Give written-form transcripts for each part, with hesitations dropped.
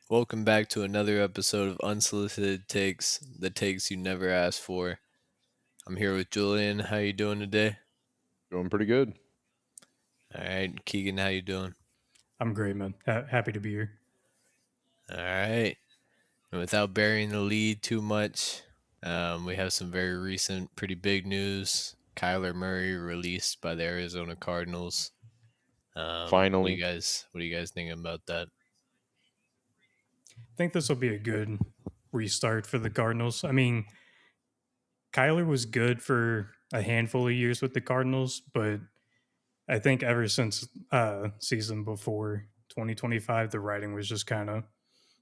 Welcome back to another episode of Unsolicited Takes, the takes you never asked for. I'm here with Julian. How you doing today? Doing pretty good. All right, Keegan, how you doing? I'm great, man. Happy to be here. All right. And without burying the lead too much, we have some very recent, pretty big news. Kyler Murray released by the Arizona Cardinals. What do you Finally. guys thinking about that? I think this will be a good restart for the Cardinals. I mean, Kyler was good for a handful of years with the Cardinals, but I think ever since season before 2025, the writing was just kind of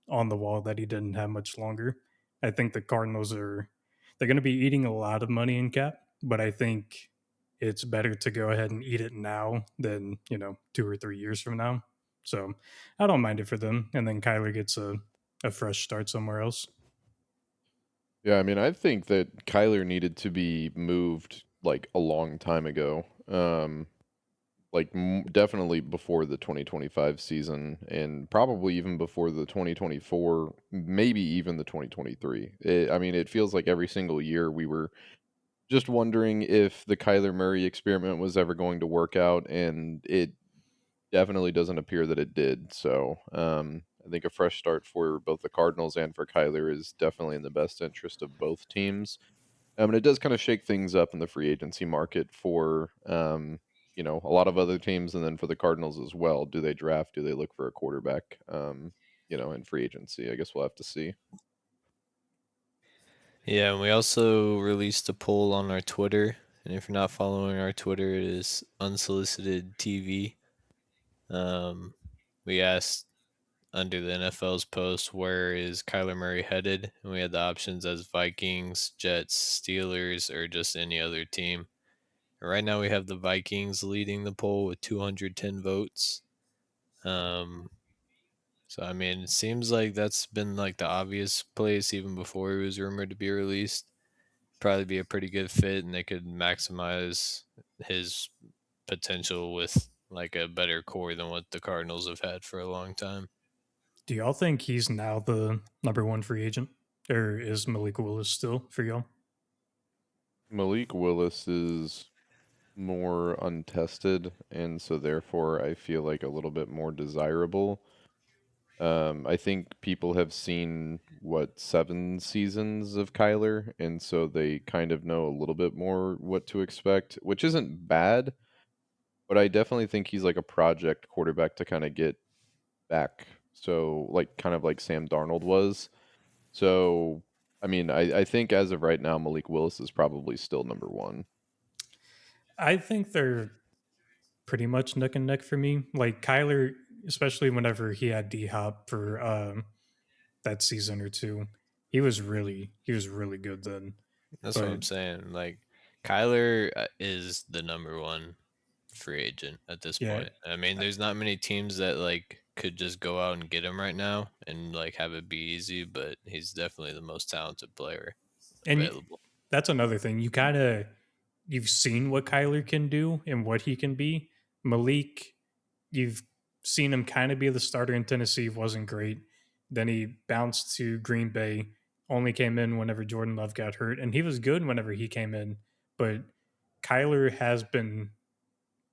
on the wall that he didn't have much longer. I think the Cardinals they're going to be eating a lot of money in cap, but I think it's better to go ahead and eat it now than 2 or 3 years from now. So I don't mind it for them, and then Kyler gets a fresh start somewhere else. Yeah, I mean, I think that Kyler needed to be moved like a long time ago. Definitely before the 2025 season and probably even before the 2024, maybe even the 2023. I mean, it feels like every single year we were just wondering if the Kyler Murray experiment was ever going to work out, and it definitely doesn't appear that it did. So I think a fresh start for both the Cardinals and for Kyler is definitely in the best interest of both teams. And it does kind of shake things up in the free agency market for a lot of other teams, and then for the Cardinals as well. Do they draft? Do they look for a quarterback? In free agency, I guess we'll have to see. Yeah, and we also released a poll on our Twitter. And if you're not following our Twitter, it is Unsolicited TV. We asked under the NFL's post, where is Kyler Murray headed? And we had the options as Vikings, Jets, Steelers, or just any other team. And right now we have the Vikings leading the poll with 210 votes. Um, so I mean, it seems like that's been like the obvious place even before he was rumored to be released. Probably be a pretty good fit, and they could maximize his potential with like a better core than what the Cardinals have had for a long time. Do y'all think he's now the number one free agent, or is Malik Willis still for y'all? Malik Willis is more untested, and so therefore I feel like a little bit more desirable. I think people have seen what 7 seasons of Kyler, and so they kind of know a little bit more what to expect, which isn't bad. But I definitely think he's like a project quarterback to kind of get back. So like kind of like Sam Darnold was. So I mean, I think as of right now, Malik Willis is probably still number one. I think they're pretty much neck and neck for me. Like Kyler, especially whenever he had D Hop for that season or two, he was really good then. That's what But I'm saying. Like Kyler is the number one free agent at this yeah, point. I mean, there's not many teams that like could just go out and get him right now and like have it be easy, but he's definitely the most talented player and available. that's another thing. You've seen what Kyler can do and what he can be. Malik, you've seen him kind of be the starter in Tennessee, wasn't great. Then he bounced to Green Bay, only came in whenever Jordan Love got hurt, and he was good whenever he came in. But Kyler has been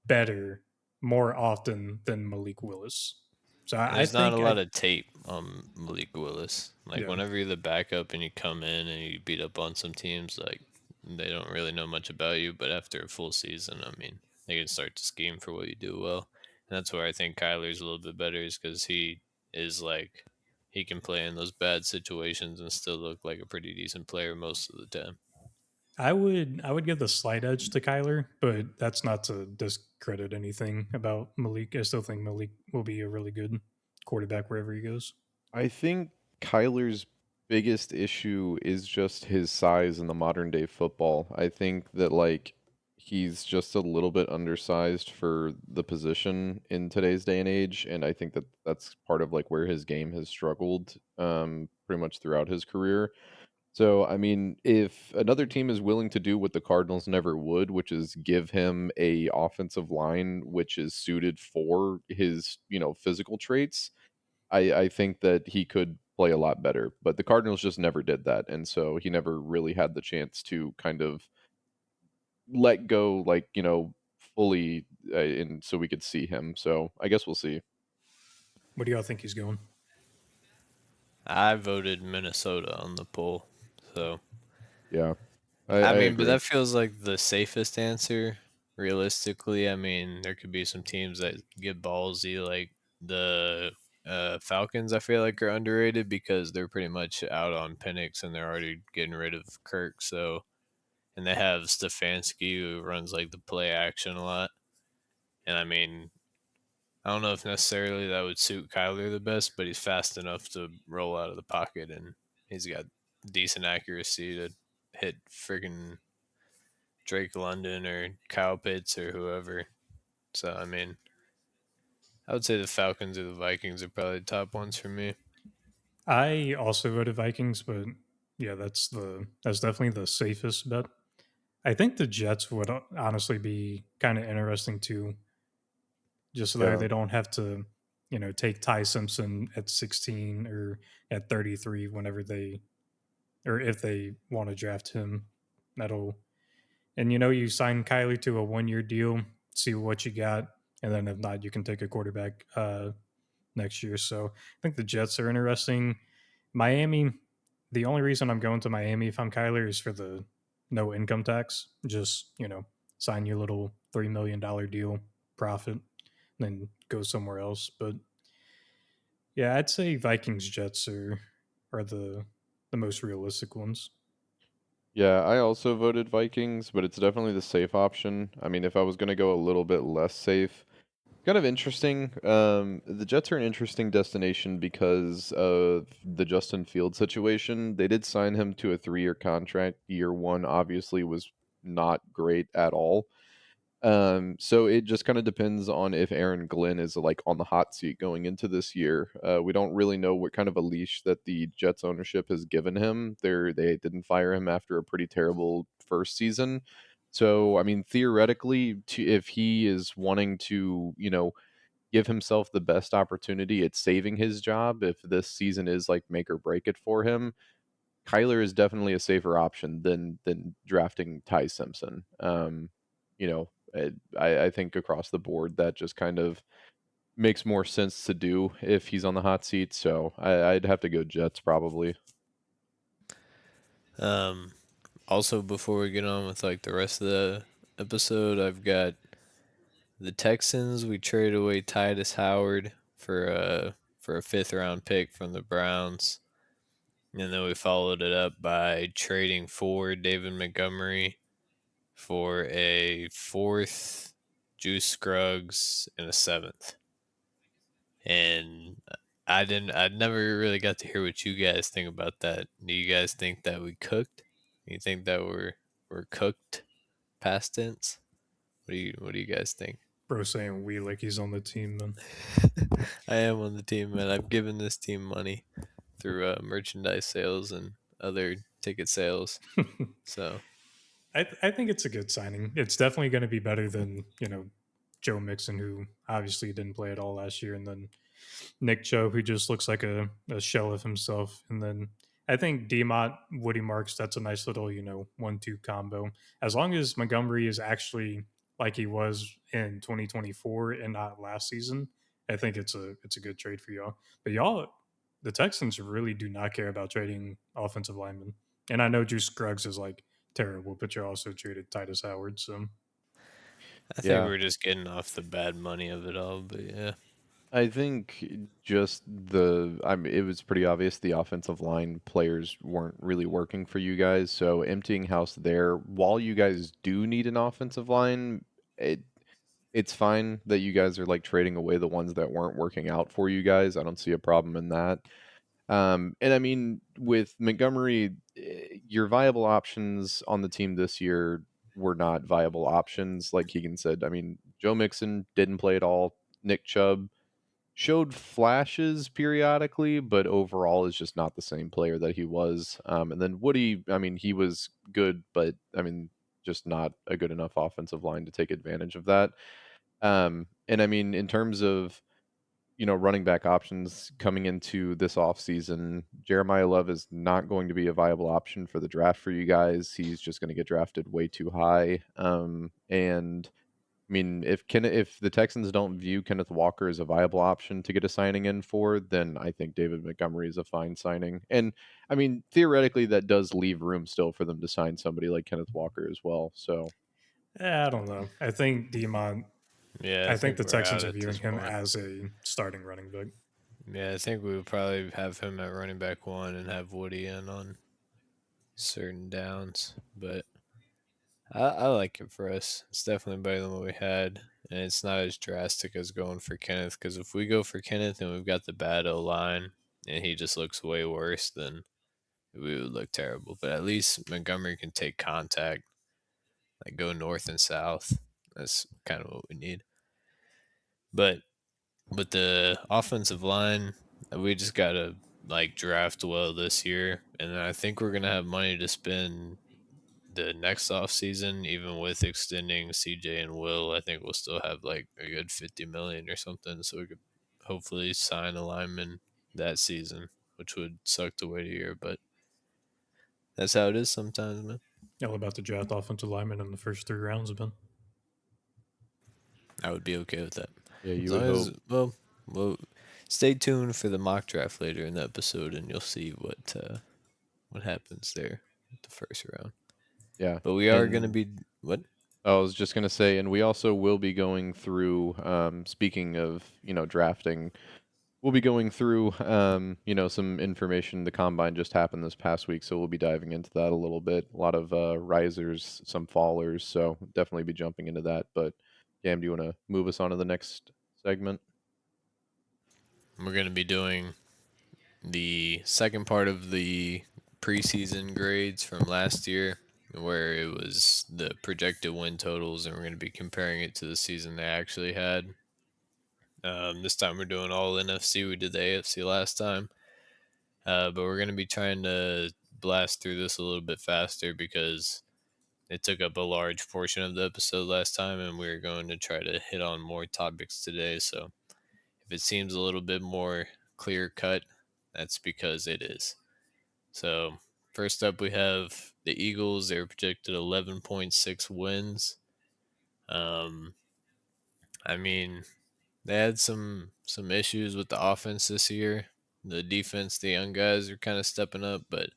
better more often than Malik Willis. So And I there's not a think I lot of tape on Malik Willis. Like yeah. whenever you're the backup and you come in and you beat up on some teams, like they don't really know much about you. But after a full season, I mean, they can start to scheme for what you do well. And that's where I think Kyler's a little bit better, is because he is like he can play in those bad situations and still look like a pretty decent player most of the time. I would give the slight edge to Kyler, but that's not to discredit anything about Malik. I still think Malik will be a really good quarterback wherever he goes. I think Kyler's biggest issue is just his size in the modern day football. I think that like he's just a little bit undersized for the position in today's day and age, and I think that that's part of like where his game has struggled pretty much throughout his career. So, I mean, if another team is willing to do what the Cardinals never would, which is give him a offensive line which is suited for his, physical traits, I think that he could play a lot better, but the Cardinals just never did that, and so he never really had the chance to kind of let go, like, fully, and so we could see him. So I guess we'll see. What do y'all think he's going? I voted Minnesota on the poll. So, Yeah, I I I mean, but agree. that feels like the safest answer. Realistically, I mean, there could be some teams that get ballsy, like the Falcons. I feel like are underrated because they're pretty much out on Penix and they're already getting rid of Kirk. So, and they have Stefanski who runs like the play action a lot. And I mean, I don't know if necessarily that would suit Kyler the best, but he's fast enough to roll out of the pocket and he's got decent accuracy to hit freaking Drake London or Kyle Pitts or whoever. So I mean, I would say the Falcons or the Vikings are probably the top ones for me. I also voted Vikings, but yeah, that's definitely the safest bet. I think the Jets would honestly be kind of interesting too, just so Yeah. they don't have to, take Ty Simpson at 16 or at 33 whenever they or if they want to draft him. That'll and you sign Kylie to a 1 year deal, see what you got, and then if not, you can take a quarterback next year. So I think the Jets are interesting. Miami, the only reason I'm going to Miami if I'm Kyler is for the no income tax. Just, sign your little $3 million deal, profit, then go somewhere else. But yeah, I'd say Vikings Jets are the most realistic ones. Yeah, I also voted Vikings, but it's definitely the safe option. I mean, if I was gonna go a little bit less safe, kind of interesting. The Jets are an interesting destination because of the Justin Field situation. They did sign him to a 3-year contract. Year one obviously was not great at all. So it just kind of depends on if Aaron Glenn is like on the hot seat going into this year. We don't really know what kind of a leash that the Jets ownership has given him. They didn't fire him after a pretty terrible first season. So I mean, theoretically, if he is wanting to, give himself the best opportunity at saving his job, if this season is like make or break it for him, Kyler is definitely a safer option than drafting Ty Simpson. I think across the board that just kind of makes more sense to do if he's on the hot seat. So I'd have to go Jets probably. Um, Also, before we get on with like the rest of the episode, I've got the Texans. We traded away Titus Howard for a fifth round pick from the Browns. And then we followed it up by trading for David Montgomery for a fourth, Juice Scruggs, and a seventh. And I never really got to hear what you guys think about that. Do you guys think that we cooked? You think that we're cooked past tense? What do you guys think? Bro saying we like he's on the team, man. I am on the team, man. I've given this team money through merchandise sales and other ticket sales. So I think it's a good signing. It's definitely going to be better than Joe Mixon, who obviously didn't play at all last year, and then Nick Chubb, who just looks like a shell of himself. And then I think Demont, Woody Marks, that's a nice little 1-2 combo. As long as Montgomery is actually like he was in 2024 and not last season, I think it's a good trade for y'all. But y'all, the Texans really do not care about trading offensive linemen. And I know Drew Scruggs is like terrible, but you also traded Titus Howard. So I think Yeah. we're just getting off the bad money of it all. But yeah, I think just I mean, it was pretty obvious the offensive line players weren't really working for you guys. So emptying house there, while you guys do need an offensive line, it's fine that you guys are like trading away the ones that weren't working out for you guys. I don't see a problem in that. And I mean, with Montgomery, your viable options on the team this year were not viable options. Like Keegan said, I mean, Joe Mixon didn't play at all. Nick Chubb showed flashes periodically, but overall is just not the same player that he was. And then Woody, I mean, he was good, but I mean, just not a good enough offensive line to take advantage of that. And I mean, in terms of running back options coming into this offseason. Jeremiah Love is not going to be a viable option for the draft for you guys. He's just going to get drafted way too high. And I mean, if the Texans don't view Kenneth Walker as a viable option to get a signing in for, then I think David Montgomery is a fine signing. And I mean, theoretically, that does leave room still for them to sign somebody like Kenneth Walker as well. So I don't know. I think Demont. Yeah, I I think think the we're Texans out are at viewing this him point. as a starting running back. Yeah, I think we would probably have him at running back one and have Woody in on certain downs. But I like it for us. It's definitely better than what we had. And it's not as drastic as going for Kenneth. Because if we go for Kenneth and we've got the bad O line and he just looks way worse, then we would look terrible. But at least Montgomery can take contact, like go north and south. That's kind of what we need. But with the offensive line, we just gotta like draft well this year, and I think we're gonna have money to spend the next off season, even with extending CJ and Will. I think we'll still have like a good 50 million or something, so we could hopefully sign a lineman that season, which would suck to wait a year, but that's how it is sometimes, man. All about the draft offensive lineman in the first 3 rounds have been. I would be okay with that. yeah, As you would long as, hope. well, stay tuned for the mock draft later in the episode, and you'll see what happens there at the first round. Yeah, But we are going to and be what? I was just gonna say, and we also will be going through. Speaking of drafting, we'll be going through some information. The combine just happened this past week, so we'll be diving into that a little bit. A lot of risers, some fallers, so definitely be jumping into that. But Cam, do you want to move us on to the next segment? We're going to be doing the second part of the preseason grades from last year, where it was the projected win totals, and we're going to be comparing it to the season they actually had. This time we're doing all NFC. We did the AFC last time. But we're going to be trying to blast through this a little bit faster because it took up a large portion of the episode last time, and we're going to try to hit on more topics today. So if it seems a little bit more clear cut, that's because it is. So first up, we have the Eagles. They were projected 11.6 wins. Um, I mean, they had some issues with the offense this year. The defense, the young guys are kind of stepping up, but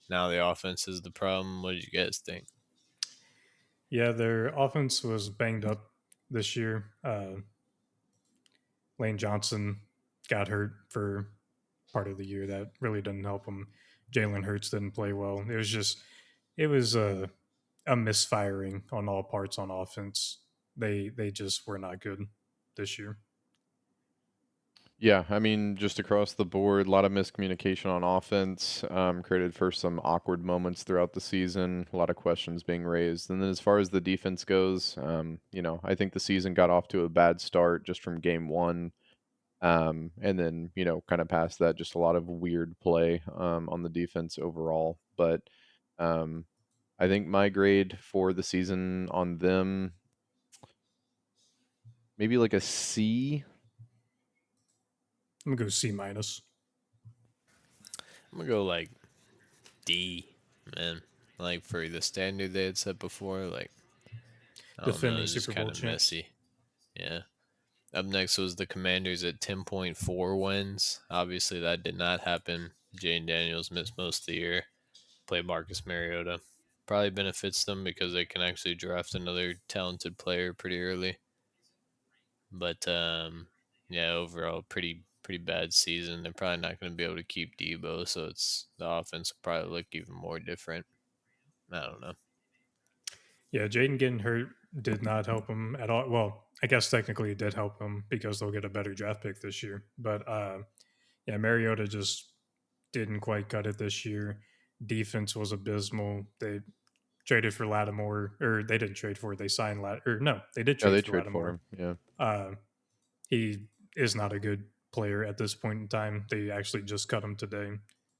now the offense is the problem. What did you guys think? Yeah, their offense was banged up this year. Lane Johnson got hurt for part of the year. That really didn't help him. Jalen Hurts didn't play well. It was a misfiring on all parts on offense. They just were not good this year. Yeah, I mean, just across the board, a lot of miscommunication on offense, created for some awkward moments throughout the season, a lot of questions being raised. And then as far as the defense goes, I think the season got off to a bad start just from game one. And then, kind of past that, just a lot of weird play on the defense overall. But I think my grade for the season on them, maybe like a C. I'm gonna go C minus. I'm gonna go like D, man. Like for the standard they had set before, like I don't know, Defending it's just Super kind Bowl of champs. messy. Yeah. Up next was the Commanders at 10.4 wins. Obviously, that did not happen. Jane Daniels missed most of the year. Play Marcus Mariota. Probably benefits them because they can actually draft another talented player pretty early. But yeah, overall, pretty bad season. They're probably not going to be able to keep Debo, so it's the offense will probably look even more different. I don't know. Yeah, Jaden getting hurt did not help him at all. Well, I guess technically it did help him because they'll get a better draft pick this year. But yeah, Mariota just didn't quite cut it this year. Defense was abysmal. They traded for Lattimore, or they didn't trade for it. They signed or no, they did Yeah, trade they for trade for Lattimore. him. Yeah. Uh, he is not a good player at this point in time. They actually just cut him today.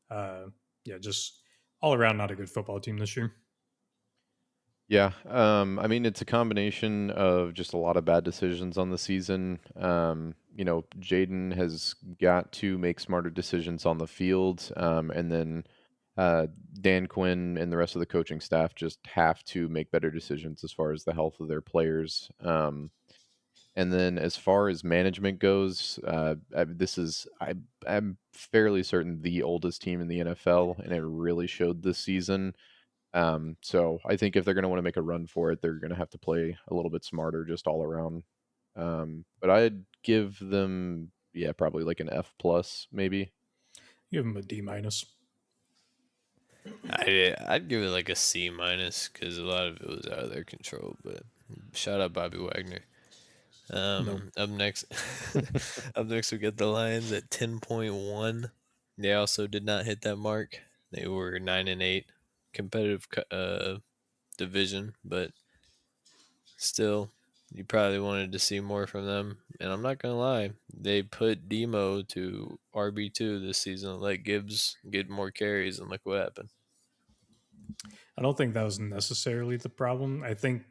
Uh, yeah, just all around not a good football team this year. Yeah, I mean, it's a combination of just a lot of bad decisions on the season. Jaden has got to make smarter decisions on the field, and then uh, Dan Quinn and the rest of the coaching staff just have to make better decisions as far as the health of their players. And then as far as management goes, I'm fairly certain the oldest team in the NFL, and it really showed this season. So I think if they're going to want to make a run for it, they're going to have to play a little bit smarter just all around. But I'd give them, yeah, probably like an F plus, maybe. Give him a D minus. I'd give it like a C minus because a lot of it was out of their control. But shout out Bobby Wagner. Nope. Up next, up next we get the Lions at 10.1. They also did not hit that mark. They were 9-8, competitive division, but still, you probably wanted to see more from them. And I'm not gonna lie, they put Demo to RB2 this season, let Gibbs get more carries, and look what happened. I don't think that was necessarily the problem. I think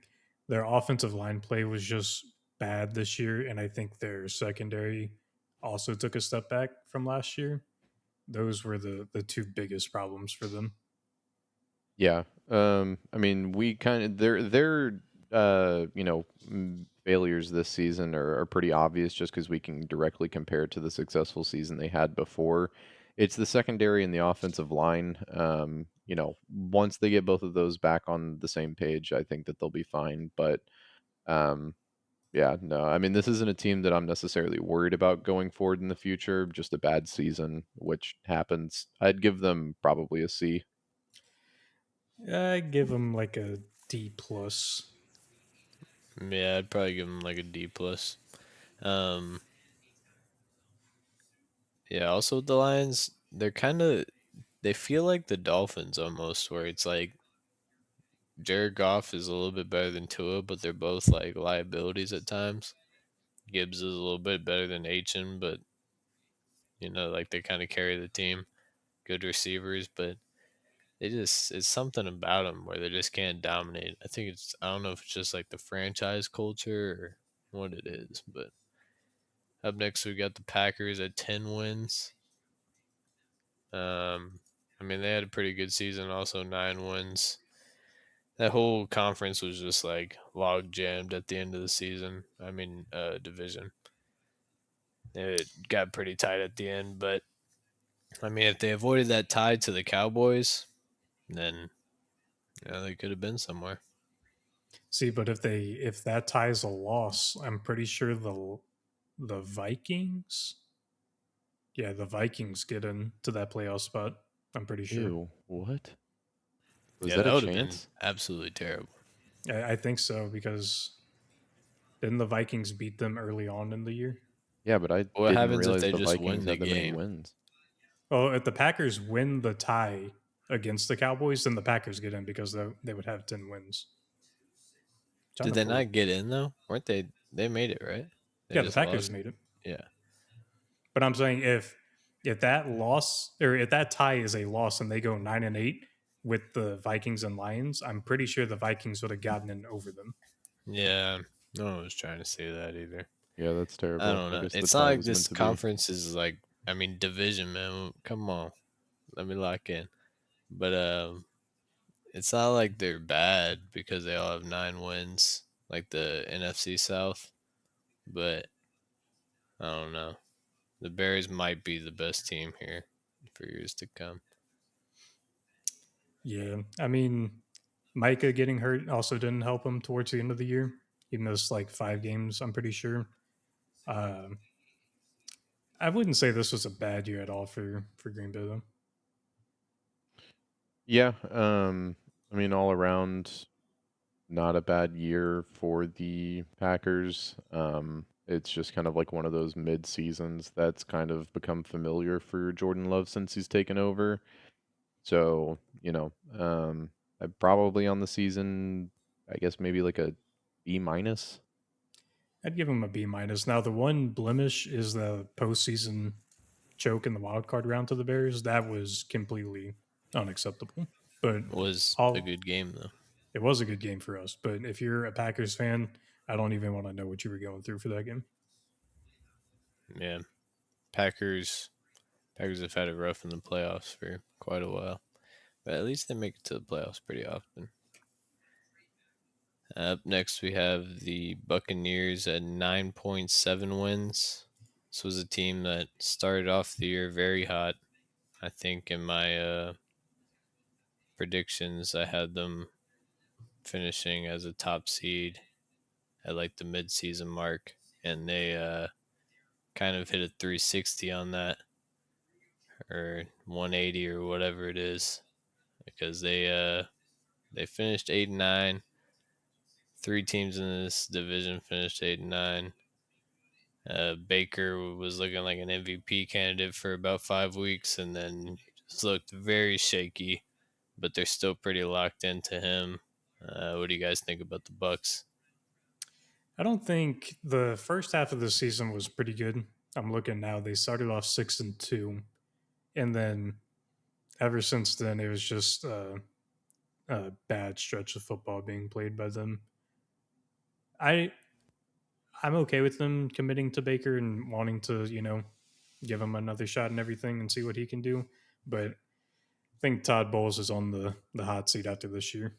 their offensive line play was just bad this year, and I think their secondary also took a step back from last year. Those were the two biggest problems for them. Yeah. I mean, we kind of failures this season are pretty obvious just because we can directly compare it to the successful season they had before. It's the secondary and the offensive line. Once they get both of those back on the same page, I think that they'll be fine. But um, yeah, no, I mean, this isn't a team that I'm necessarily worried about going forward in the future. Just a bad season, which happens. I'd give them probably a C. I give them like a D plus. Yeah, I'd probably give them like a D plus. Um, yeah. Also, the Lions, they feel like the Dolphins almost, where it's like Jared Goff is a little bit better than Tua, but they're both like liabilities at times. Gibbs is a little bit better than Achin, but like they kind of carry the team. Good receivers, but it's something about them where they just can't dominate. I don't know if it's just like the franchise culture or what it is, but up next we got the Packers at 10 wins. Um, I mean they had a pretty good season, also 9 wins. That whole conference was just like log jammed at the end of the season. I mean, division. It got pretty tight at the end, but I mean, if they avoided that tie to the Cowboys, then they could have been somewhere. See, but if that ties a loss, I'm pretty sure the Vikings, yeah, the Vikings get into that playoff spot. I'm pretty sure. Ew, what? Was Yeah, that that a would have been chance? absolutely terrible. I think so because didn't the Vikings beat them early on in the year? Yeah, but I What didn't happens if realize they the just Vikings win the had that many game? wins. Well, if the Packers win the tie against the Cowboys, then the Packers get in because they would have 10 wins. Trying Did to they pull. not get in though? Weren't they? They made it right. They Yeah, the just Packers lost. made it. Yeah, But I'm saying if that loss or if that tie is a loss and they go 9-8 with the Vikings and Lions, I'm pretty sure the Vikings would have gotten in over them. yeah. No one was trying to say that either. Yeah, that's I terrible. don't I know. guess the It's not tie like was meant this to be. conference is like. I mean, division, man. Come on, let me lock in. But it's not like they're bad because they all have 9 wins, like the NFC South. But I don't know. The Bears might be the best team here for years to come. Yeah, I mean, Micah getting hurt also didn't help him towards the end of the year. He missed like 5 games, I'm pretty sure. Um, I wouldn't say this was a bad year at all for Green Bay though. Yeah, I mean, all around, not a bad year for the Packers. It's just kind of like one of those mid seasons that's kind of become familiar for Jordan Love since he's taken over. So, I'm probably on the season, I guess maybe like a B minus. I'd give him a B minus. Now the one blemish is the postseason choke in the wild card round to the Bears. That was completely unacceptable. But Was a all good game though. It was a good game for us, but if you're a Packers fan, I don't even want to know what you were going through for that game. Yeah, Packers Packers have had it rough in the playoffs for quite a while, but at least they make it to the playoffs pretty often. Up next, we have the Buccaneers at 9.7 wins. This was a team that started off the year very hot. I think in my predictions, I had them finishing as a top seed at like the mid-season mark, and they kind of hit a 360 on that, or 180 or whatever it is, because they finished 8-9. Three teams in this division finished 8-9. Baker was looking like an MVP candidate for about 5 weeks, and then he just looked very shaky. But they're still pretty locked into him. What do you guys think about the Bucks? I don't think the first half of the season was pretty good. I'm looking now; they started off 6-2, and then ever since then, it was just a bad stretch of football being played by them. I I'm okay with them committing to Baker and wanting to, give him another shot and everything and see what he can do. But I think Todd Bowles is on the hot seat after this year.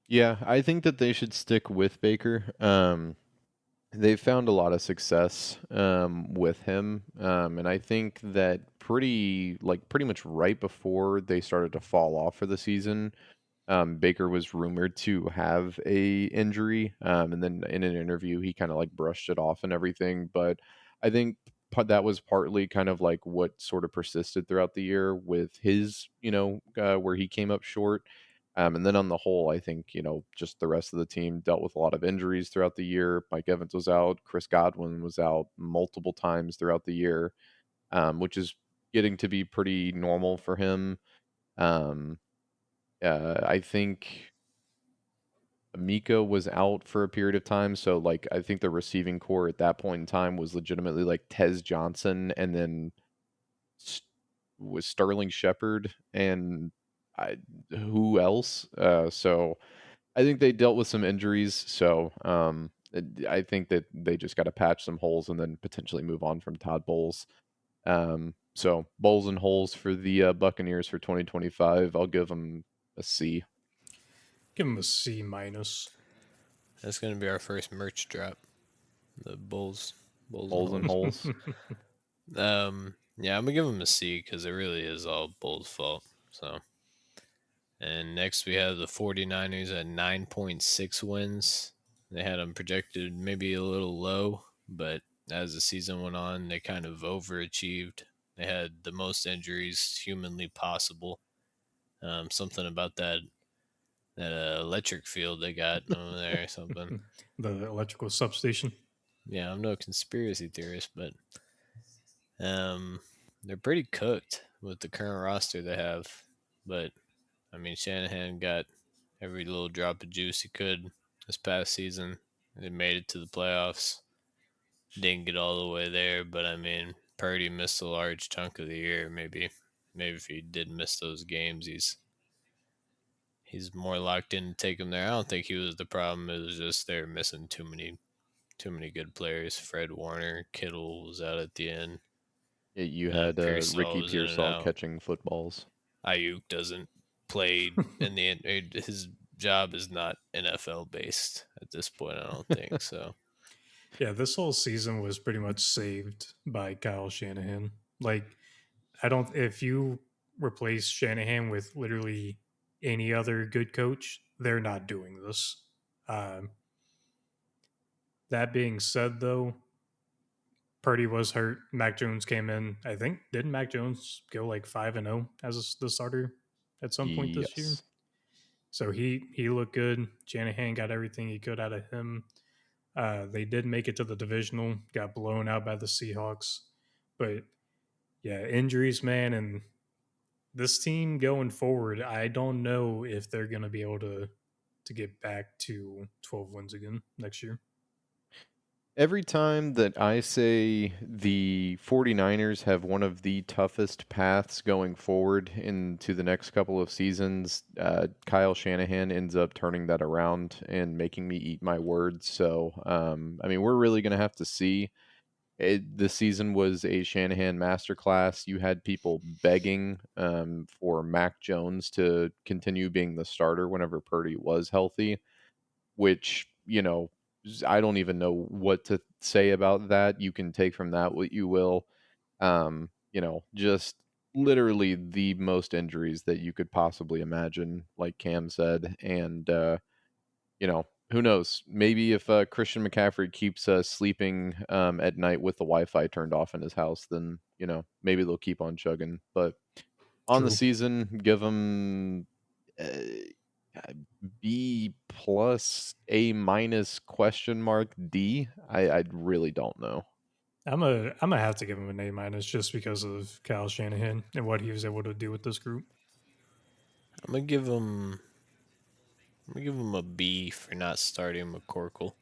Yeah, I think that they should stick with Baker. They've found a lot of success with him, and I think that pretty much right before they started to fall off for the season, Baker was rumored to have a injury, and then in an interview, he kind of like brushed it off and everything. But I think that was partly kind of like what sort of persisted throughout the year with his, where he came up short. And then on the whole, I think just the rest of the team dealt with a lot of injuries throughout the year. Mike Evans was out, Chris Godwin was out multiple times throughout the year, which is getting to be pretty normal for him. Um, I think Mika was out for a period of time, so, like, I think the receiving core at that point in time was legitimately, like, Tez Johnson and then S was Sterling Shepard and I who else? So I think they dealt with some injuries, so, I think that they just gotta patch some holes and then potentially move on from Todd Bowles. So Bowles and holes for the, Buccaneers for 2025. I'll give them a C. Give him a C minus. That's going to be our first merch drop. The Bulls and Bowles and holes. holes. Yeah, I'm gonna give them a C because it really is all Bulls' fault. So, and next we have the 49ers at 9.6 wins. They had them projected maybe a little low, but as the season went on, they kind of overachieved. They had the most injuries humanly possible. Something about that electric field they got over there or something. The electrical substation. Yeah, I'm no conspiracy theorist, but um, they're pretty cooked with the current roster they have. But I mean, Shanahan got every little drop of juice he could this past season. They made it to the playoffs. Didn't get all the way there, but I mean, Purdy missed a large chunk of the year. Maybe if he did miss those games, he's more locked in to take him there. I don't think he was the problem. It was just they're missing too many good players. Fred Warner, Kittle was out at the end. You had, Pearsall Ricky was in and Pearsall out. catching footballs. Ayuk doesn't play in his job is not NFL based at this point. I don't think so. Yeah, this whole season was pretty much saved by Kyle Shanahan. Like, I don't, if you replace Shanahan with literally any other good coach, they're not doing this. Um, that being said, though, Purdy was hurt. Mac Jones came in. I think didn't Mac Jones go like 5-0 as the starter at some point this year? Yes. So he looked good. Shanahan got everything he could out of him. They did make it to the divisional, got blown out by the Seahawks, but yeah, injuries, man, and this team going forward, I don't know if they're going to be able to get back to 12 wins again next year. Every time that I say the 49ers have one of the toughest paths going forward into the next couple of seasons, Kyle Shanahan ends up turning that around and making me eat my words. So, I mean, we're really going to have to see. This season was a Shanahan masterclass. You had people begging for Mac Jones to continue being the starter whenever Purdy was healthy, which, I don't even know what to say about that. You can take from that what you will. Just literally the most injuries that you could possibly imagine, like Cam said. And, who knows? Maybe if Christian McCaffrey keeps sleeping at night with the Wi Fi turned off in his house, then, maybe they'll keep on chugging. But on the True. season, give them B plus, A minus, question mark, D. I really don't know. I'm gonna have to give him an A minus just because of Kyle Shanahan and what he was able to do with this group. I'm gonna give him. I'm gonna give him a B for not starting McCorkle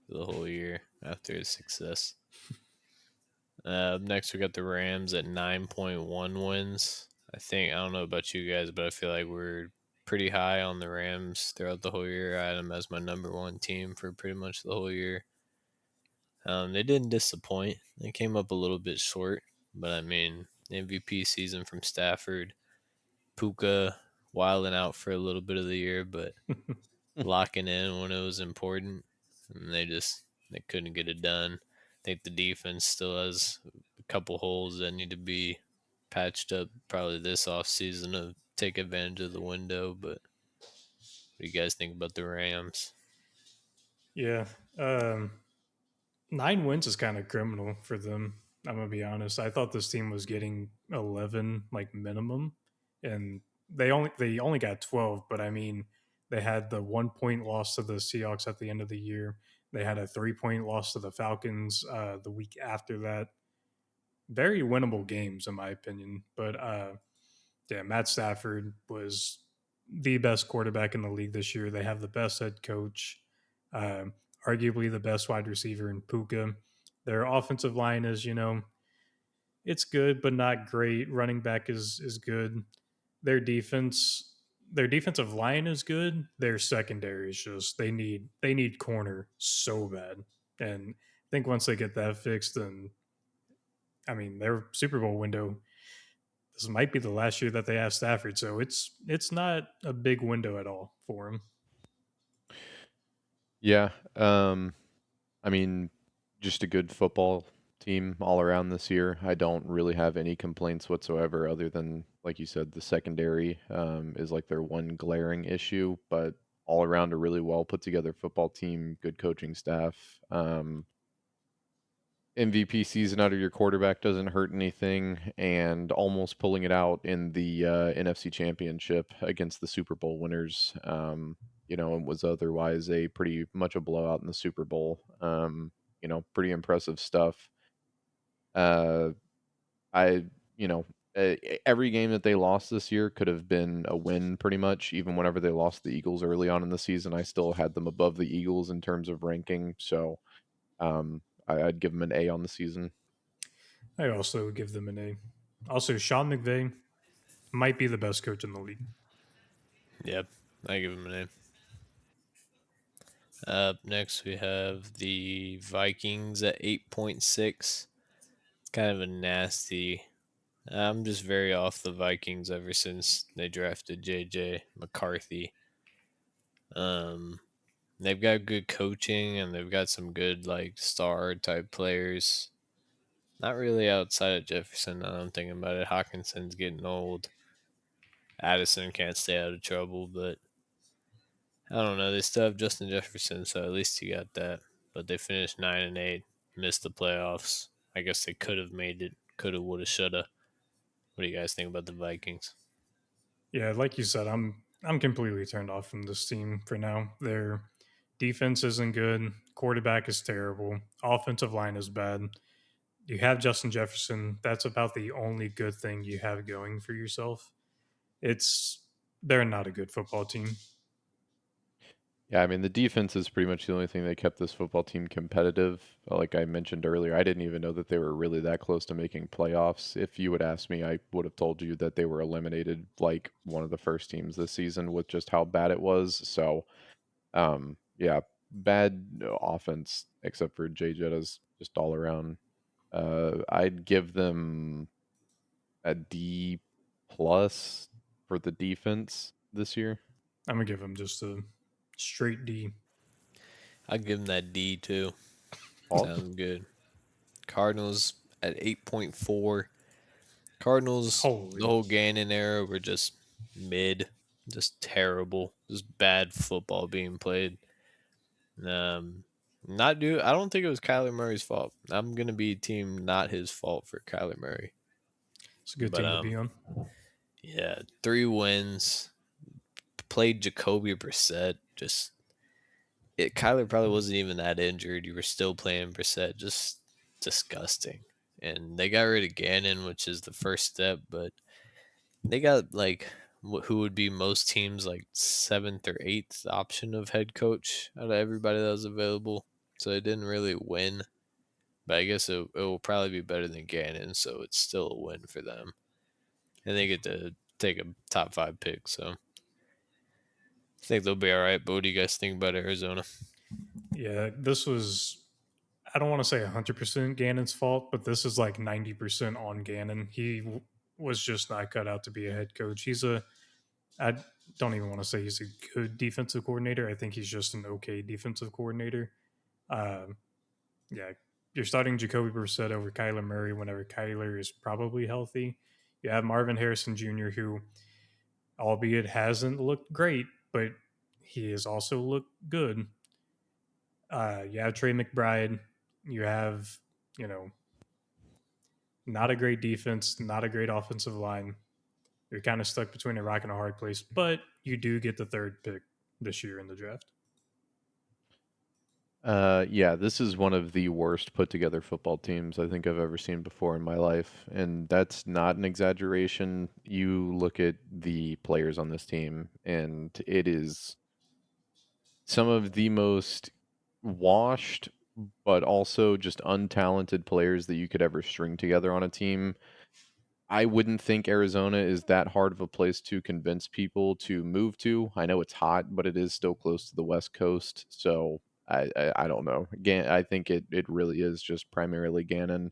the whole year after his success. Up next, we got the Rams at 9.1 wins. I don't know about you guys, but I feel like we're pretty high on the Rams throughout the whole year. I had them as my number one team for pretty much the whole year. They didn't disappoint. They came up a little bit short, but I mean, MVP season from Stafford, Puka wilding out for a little bit of the year, but locking in when it was important, and they couldn't get it done. I think the defense still has a couple holes that need to be patched up probably this off season to take advantage of the window. But what do you guys think about the Rams? Yeah. Um, 9 wins is kind of criminal for them. I'm gonna be honest. I thought this team was getting 11 like minimum, and they only got 12. But I mean, they had the 1 point loss to the Seahawks at the end of the year. They had a 3 point loss to the Falcons the week after that. Very winnable games in my opinion. But yeah, Matt Stafford was the best quarterback in the league this year. They have the best head coach, uh, arguably the best wide receiver in Puka. Their offensive line is, it's good but not great. Running back is good. Their defense, their defensive line is good. Their secondary is just they need corner so bad. And I think once they get that fixed, then I mean their Super Bowl window, this might be the last year that they have Stafford, so it's not a big window at all for him. Yeah. I mean, just a good football team all around this year. I don't really have any complaints whatsoever, other than, like you said, the secondary is like their one glaring issue. But all around, a really well put together football team, good coaching staff. MVP season out of your quarterback doesn't hurt anything, and almost pulling it out in the NFC Championship against the Super Bowl winners. It was otherwise a pretty much a blowout in the Super Bowl. Pretty impressive stuff. Uh, I, you know, every game that they lost this year could have been a win pretty much. Even whenever they lost the Eagles early on in the season, I still had them above the Eagles in terms of ranking. So I'd give them an A on the season. I also give them an A. Also, Sean McVay might be the best coach in the league. Yep, I give them an A. Up next, we have the Vikings at 8.6. Kind of a nasty. I'm just very off the Vikings ever since they drafted JJ McCarthy. Um, they've got good coaching and they've got some good like star type players. Not really outside of Jefferson. Now I'm thinking about it. Hawkinson's getting old. Addison can't stay out of trouble, but I don't know. They still have Justin Jefferson, so at least you got that. But they finished 9-8, missed the playoffs. I guess they could have made it. Coulda, woulda, shoulda. What do you guys think about the Vikings? Yeah, like you said, I'm completely turned off from this team for now. Their defense isn't good. Quarterback is terrible. Offensive line is bad. You have Justin Jefferson. That's about the only good thing you have going for yourself. It's they're not a good football team. Yeah, I mean, the defense is pretty much the only thing that kept this football team competitive. Like I mentioned earlier, I didn't even know that they were really that close to making playoffs. If you would ask me, I would have told you that they were eliminated like one of the first teams this season with just how bad it was. So, yeah, bad offense except for Jay Jetta's just all around. I'd give them a D plus for the defense this year. I'm gonna give him just a straight D. I'd give him that D too. Awesome. Sounds good. Cardinals at 8.4. Cardinals, the Holy, whole Gannon era were just mid, just terrible, just bad football being played. Um, not do. I don't think it was Kyler Murray's fault. I'm gonna be team not his fault for Kyler Murray. it's a good But team to be on. yeah, 3 wins. Played Jacoby Brissett. Just Kyler probably wasn't even that injured. You were still playing Brissett. Just disgusting. And they got rid of Gannon, which is the first step, but they got like who would be most teams like seventh or eighth option of head coach out of everybody that was available. So they didn't really win, but I guess it will probably be better than Gannon, so it's still a win for them. And they get to take a top five pick, so I think they'll be all right. But what do you guys think about Arizona? Yeah, this was. I don't want to say 100% Gannon's fault, but this is like 90% on Gannon. Was just not cut out to be a head coach. I don't even want to say he's a good defensive coordinator. I think he's just an okay defensive coordinator. Um, yeah, you're starting Jacoby Brissett over Kyler Murray whenever Kyler is probably healthy. You have Marvin Harrison Jr., who, albeit hasn't looked great, but he has also looked good. You have Trey McBride. You have, you know, not a great defense, not a great offensive line. You're kind of stuck between a rock and a hard place, but you do get the third pick this year in the draft. Yeah, this is one of the worst put together football teams I think I've ever seen before in my life. And that's not an exaggeration. You look at the players on this team, and it is some of the most washed, but also just untalented players that you could ever string together on a team. I wouldn't think Arizona is that hard of a place to convince people to move to. I know it's hot, but it is still close to the West Coast, so I don't know. I think it really is just primarily Gannon.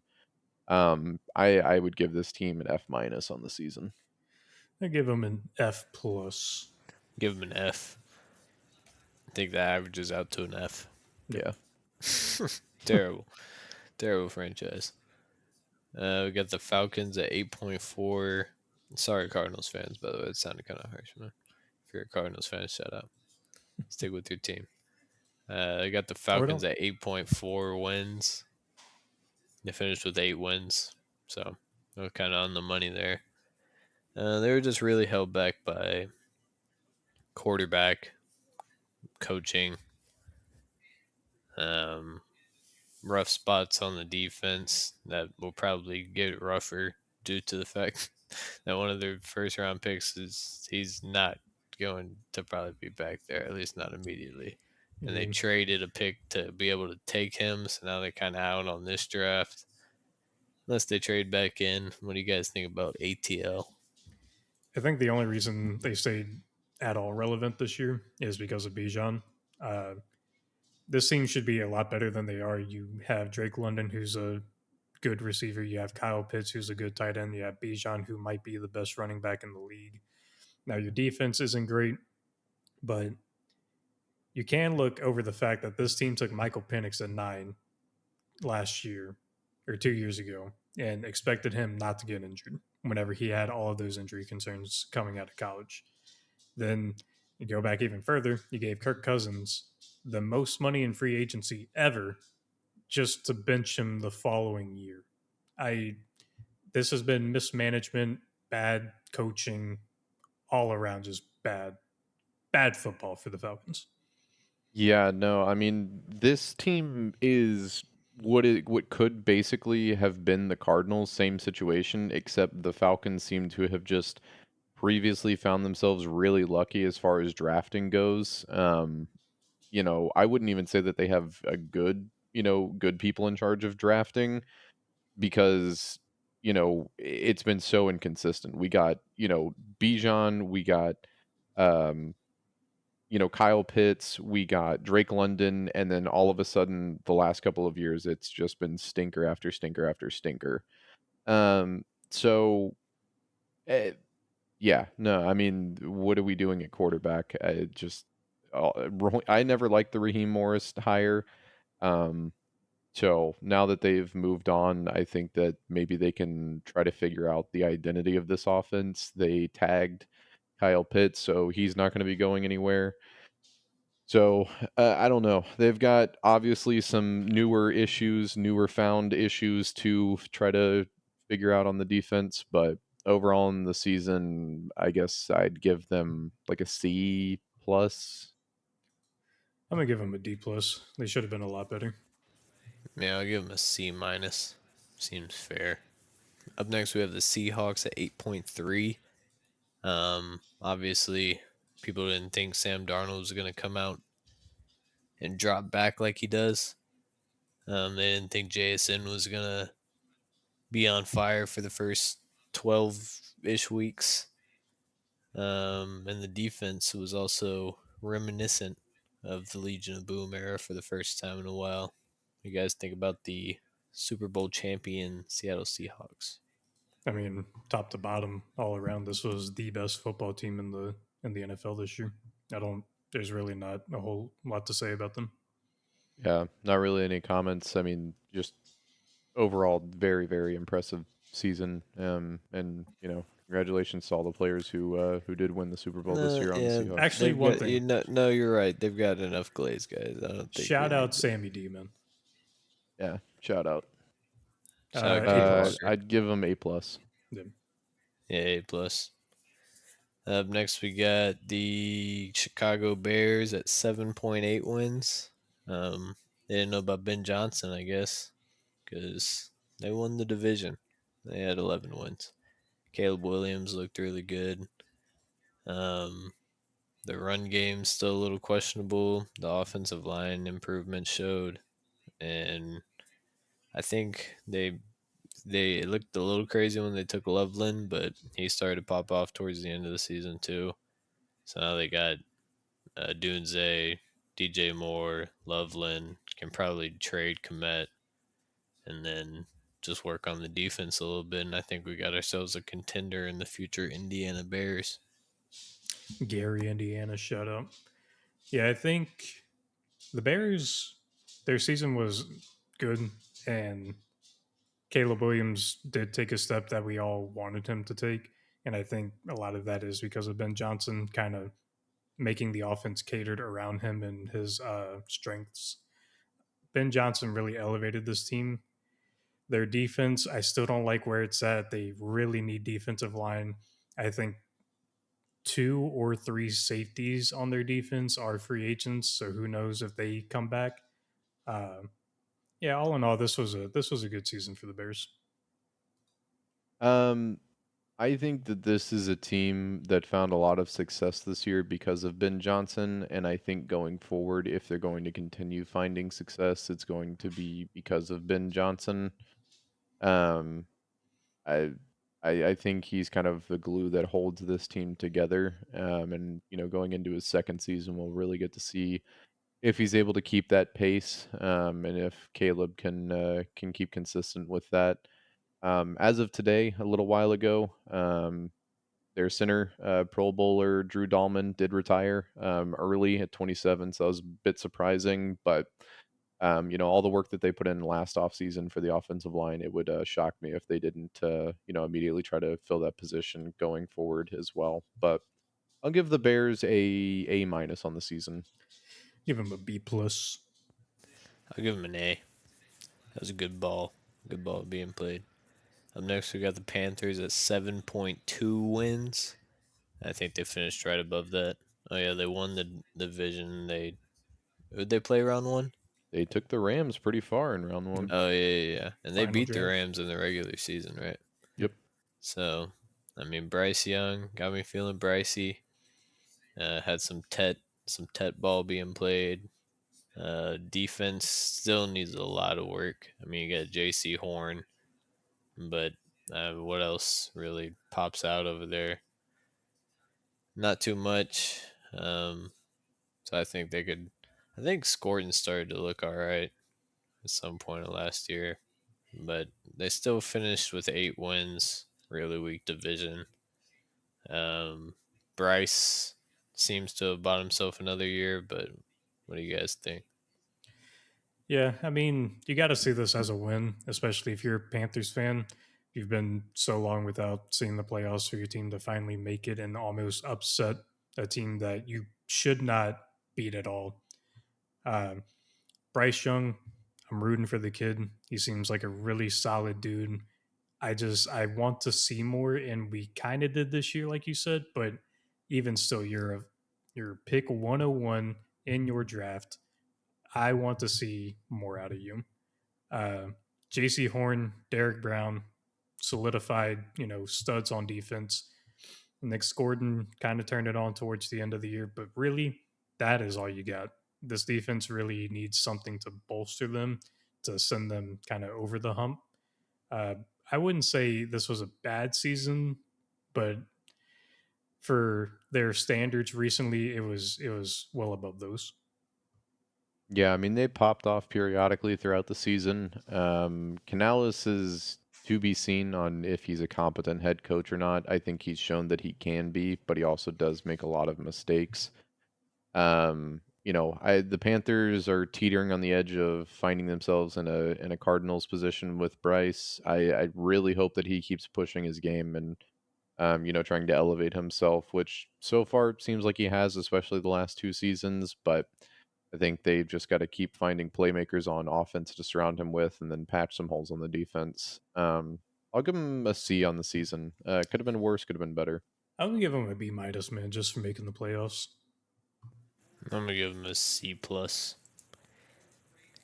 I would give this team an F minus on the season. I give him an F plus. Give them an F. I think that averages out to an F. Yep. Yeah. Terrible, terrible franchise. We got the Falcons at 8.4. Sorry, Cardinals fans, by the way. It sounded kind of harsh, man. If you're a Cardinals fan, shut up. Stick with your team. I got the Or Falcons don't. at 8.4 wins. They finished with 8 wins, so they're kind of on the money there. They were just really held back by quarterback, coaching, um, rough spots on the defense that will probably get rougher due to the fact that one of their first round picks is he's not going to probably be back there, at least not immediately. And they Yeah. traded a pick to be able to take him, so now they're kind of out on this draft. Unless they trade back in. What do you guys think about ATL? I think the only reason they stayed at all relevant this year is because of Bijan. Uh, this team should be a lot better than they are. You have Drake London, who's a good receiver. You have Kyle Pitts, who's a good tight end. You have Bijan, who might be the best running back in the league. Now, your defense isn't great, but you can look over the fact that this team took Michael Penix at 9 last year or 2 years ago and expected him not to get injured whenever he had all of those injury concerns coming out of college. Then you go back even further, you gave Kirk Cousins the most money in free agency ever just to bench him the following year. I This has been mismanagement, bad coaching, all around just bad football for the Falcons. Yeah, no, I mean, this team is what could basically have been the Cardinals' same situation, except the Falcons seem to have just previously found themselves really lucky as far as drafting goes. I wouldn't even say that they have a good people in charge of drafting because, it's been so inconsistent. We got, Bijan, we got, um, Kyle Pitts, we got Drake London, and then all of a sudden, the last couple of years, it's just been stinker after stinker after stinker. So, eh, yeah, no, I mean, what are we doing at quarterback? I never liked the Raheem Morris hire. Um, so now that they've moved on, I think that maybe they can try to figure out the identity of this offense. They tagged Kyle Pitts, so he's not going to be going anywhere. So I don't know. They've got obviously some newer found issues to try to figure out on the defense, but overall in the season, I guess I'd give them like a C plus. I'm gonna give them a D plus. They should have been a lot better. Yeah, I'll give him a C minus. Seems fair. Up next, we have the Seahawks at 8.3. Obviously, people didn't think Sam Darnold was going to come out and drop back like he does. They didn't think JSN was going to be on fire for the first 12-ish weeks. And the defense was also reminiscent of the Legion of Boom era for the first time in a while. You guys think about the Super Bowl champion Seattle Seahawks? I mean, top to bottom, all around, this was the best football team in the NFL this year. I don't. There's really not a whole lot to say about them. Yeah, not really any comments. I mean, just overall, very, very impressive season. And congratulations to all the players who did win the Super Bowl this No, year on the yeah, Seahawks. Actually, they've one got you thing. know. No, you're right. They've got enough glaze guys. I don't think they Shout out need to. Sammy D, man. Yeah, shout out. Shout out A Kalen plus. Carter. I'd give them A plus. Yeah. Yeah, A plus. Up next, we got the Chicago Bears at 7.8 wins. They didn't know about Ben Johnson, I guess, because they won the division. They had 11 wins. Caleb Williams looked really good. Um, the run game's still a little questionable. The offensive line improvement showed, and I think they it looked a little crazy when they took Loveland, but he started to pop off towards the end of the season too. So now they got Dunze, DJ Moore, Loveland, can probably trade Komet, and then just work on the defense a little bit. And I think we got ourselves a contender in the future Indiana Bears. Gary, Indiana, shout out. Yeah, I think the Bears, their season was good, and Caleb Williams did take a step that we all wanted him to take. And I think a lot of that is because of Ben Johnson kind of making the offense catered around him and his strengths. Ben Johnson really elevated this team. Their defense, I still don't like where it's at. They really need defensive line. I think two or three safeties on their defense are free agents, so who knows if they come back. Uh, yeah, all in all, this was a good season for the Bears. Um, I think that this is a team that found a lot of success this year because of Ben Johnson, and I think going forward, if they're going to continue finding success, it's going to be because of Ben Johnson. Um, I I think he's kind of the glue that holds this team together. And going into his second season, we'll really get to see if he's able to keep that pace, and if Caleb can keep consistent with that. As of today, a little while ago, their center, Pro Bowler Drew Dahlman, did retire early at 27, so that was a bit surprising. But all the work that they put in last offseason for the offensive line, it would shock me if they didn't, immediately try to fill that position going forward as well. But I'll give the Bears a minus on the season. Give him a B plus. I'll give him an A. That was a good ball. Good ball being played. Up next, we got the Panthers at 7.2 wins. I think they finished right above that. Oh yeah, they won the division. Would they play round one? They took the Rams pretty far in round Yep. one. Oh yeah. And they Final beat the drive. Rams in the regular season, right? Yep. Yep. So, I mean, Bryce Young got me feeling Brycey. Had some tet ball being played. Defense still needs a lot of work. I mean, you got J.C. Horn, but what else really pops out over there? Not too much. So I think they could. I think Scorton started to look all right at some point of last year, but they still finished with 8 wins. Really weak division. Um, Bryce seems to have bought himself another year, but what do you guys think? Yeah, I mean, you got to see this as a win, especially if you're a Panthers fan. You've been so long without seeing the playoffs for your team to finally make it and almost upset a team that you should not beat at all. Um, Bryce Young, I'm rooting for the kid. He seems like a really solid dude. I want to see more, and we kind of did this year, like you said. But even still, you're pick 101 in your draft. I want to see more out of you. Uh, J.C. Horn, Derek Brown, solidified, studs on defense. Nick Gordon kind of turned it on towards the end of the year, but really, that is all you got. This defense really needs something to bolster them to send them kind of over the hump. Uh, I wouldn't say this was a bad season, but for their standards recently, it was well above those. Yeah, I mean they popped off periodically throughout the season. Canales is to be seen on if he's a competent head coach or not. I think he's shown that he can be, but he also does make a lot of mistakes. The Panthers are teetering on the edge of finding themselves in a Cardinals position with Bryce. I really hope that he keeps pushing his game and trying to elevate himself, which so far seems like he has, especially the last 2 seasons. But I think they've just got to keep finding playmakers on offense to surround him with, and then patch some holes on the defense. I'll give him a C on the season. Could have been worse, could have been better. I'm gonna give him a B minus, man, just for making the playoffs. I'm gonna give them a C plus.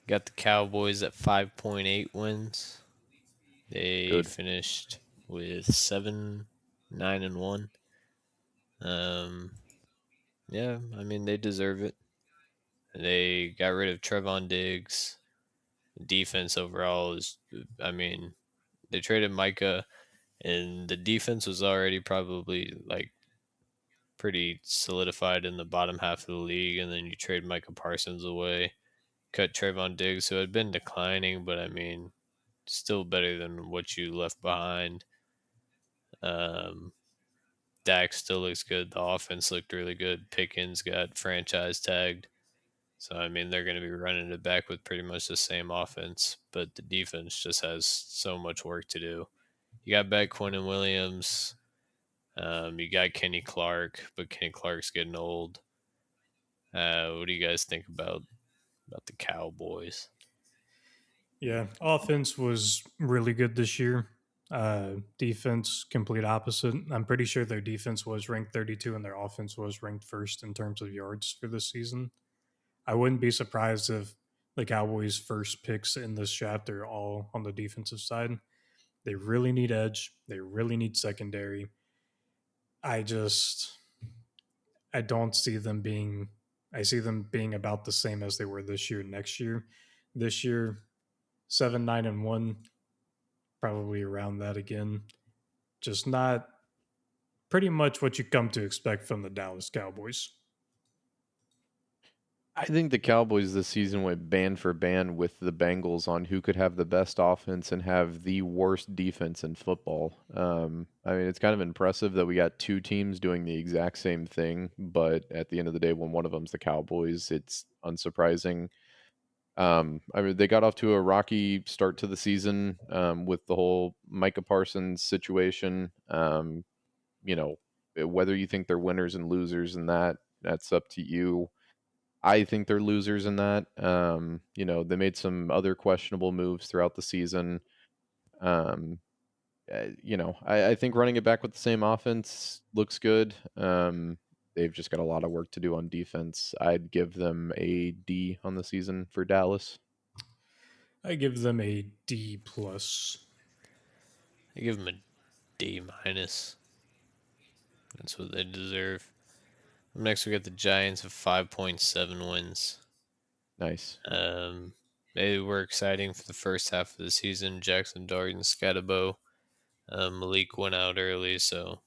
Got the Cowboys at 5.8 wins. They Good. finished with 7, 9, and 1. Um, yeah, I mean they deserve it. They got rid of Trevon Diggs. Defense overall is, I mean, they traded Micah, and the defense was already probably like pretty solidified in the bottom half of the league. And then you trade Micah Parsons away, cut Trayvon Diggs, who had been declining, but I mean, still better than what you left behind. Um, Dak still looks good. The offense looked really good. Pickens got franchise tagged. So, I mean, they're going to be running it back with pretty much the same offense, but the defense just has so much work to do. You got back Quentin Williams. You got Kenny Clark, but Kenny Clark's getting old. What do you guys think about the Cowboys? Yeah, offense was really good this year. Defense, complete opposite. I'm pretty sure their defense was ranked 32 and their offense was ranked first in terms of yards for this season. I wouldn't be surprised if the Cowboys' first picks in this draft are all on the defensive side. They really need edge. They really need secondary. I just I don't see them being. I see them being about the same as they were this year. Next year, this year 7, 9, and 1, probably around that again. Just not pretty much what you come to expect from the Dallas Cowboys. I think the Cowboys this season went band for band with the Bengals on who could have the best offense and have the worst defense in football. I mean, it's kind of impressive that we got two teams doing the exact same thing, but at the end of the day, when one of them's the Cowboys, it's unsurprising. I mean, they got off to a rocky start to the season with the whole Micah Parsons situation. Whether you think they're winners and losers in that, that's up to you. I think they're losers in that. They made some other questionable moves throughout the season. Um, I think running it back with the same offense looks good. They've just got a lot of work to do on defense. I'd give them a D on the season for Dallas. I give them a D plus. I give them a D minus. That's what they deserve. Next, we got the Giants of 5.7 wins. Nice. Um, they were exciting for the first half of the season. Jackson Dart and Scatabo. Malik went out early, so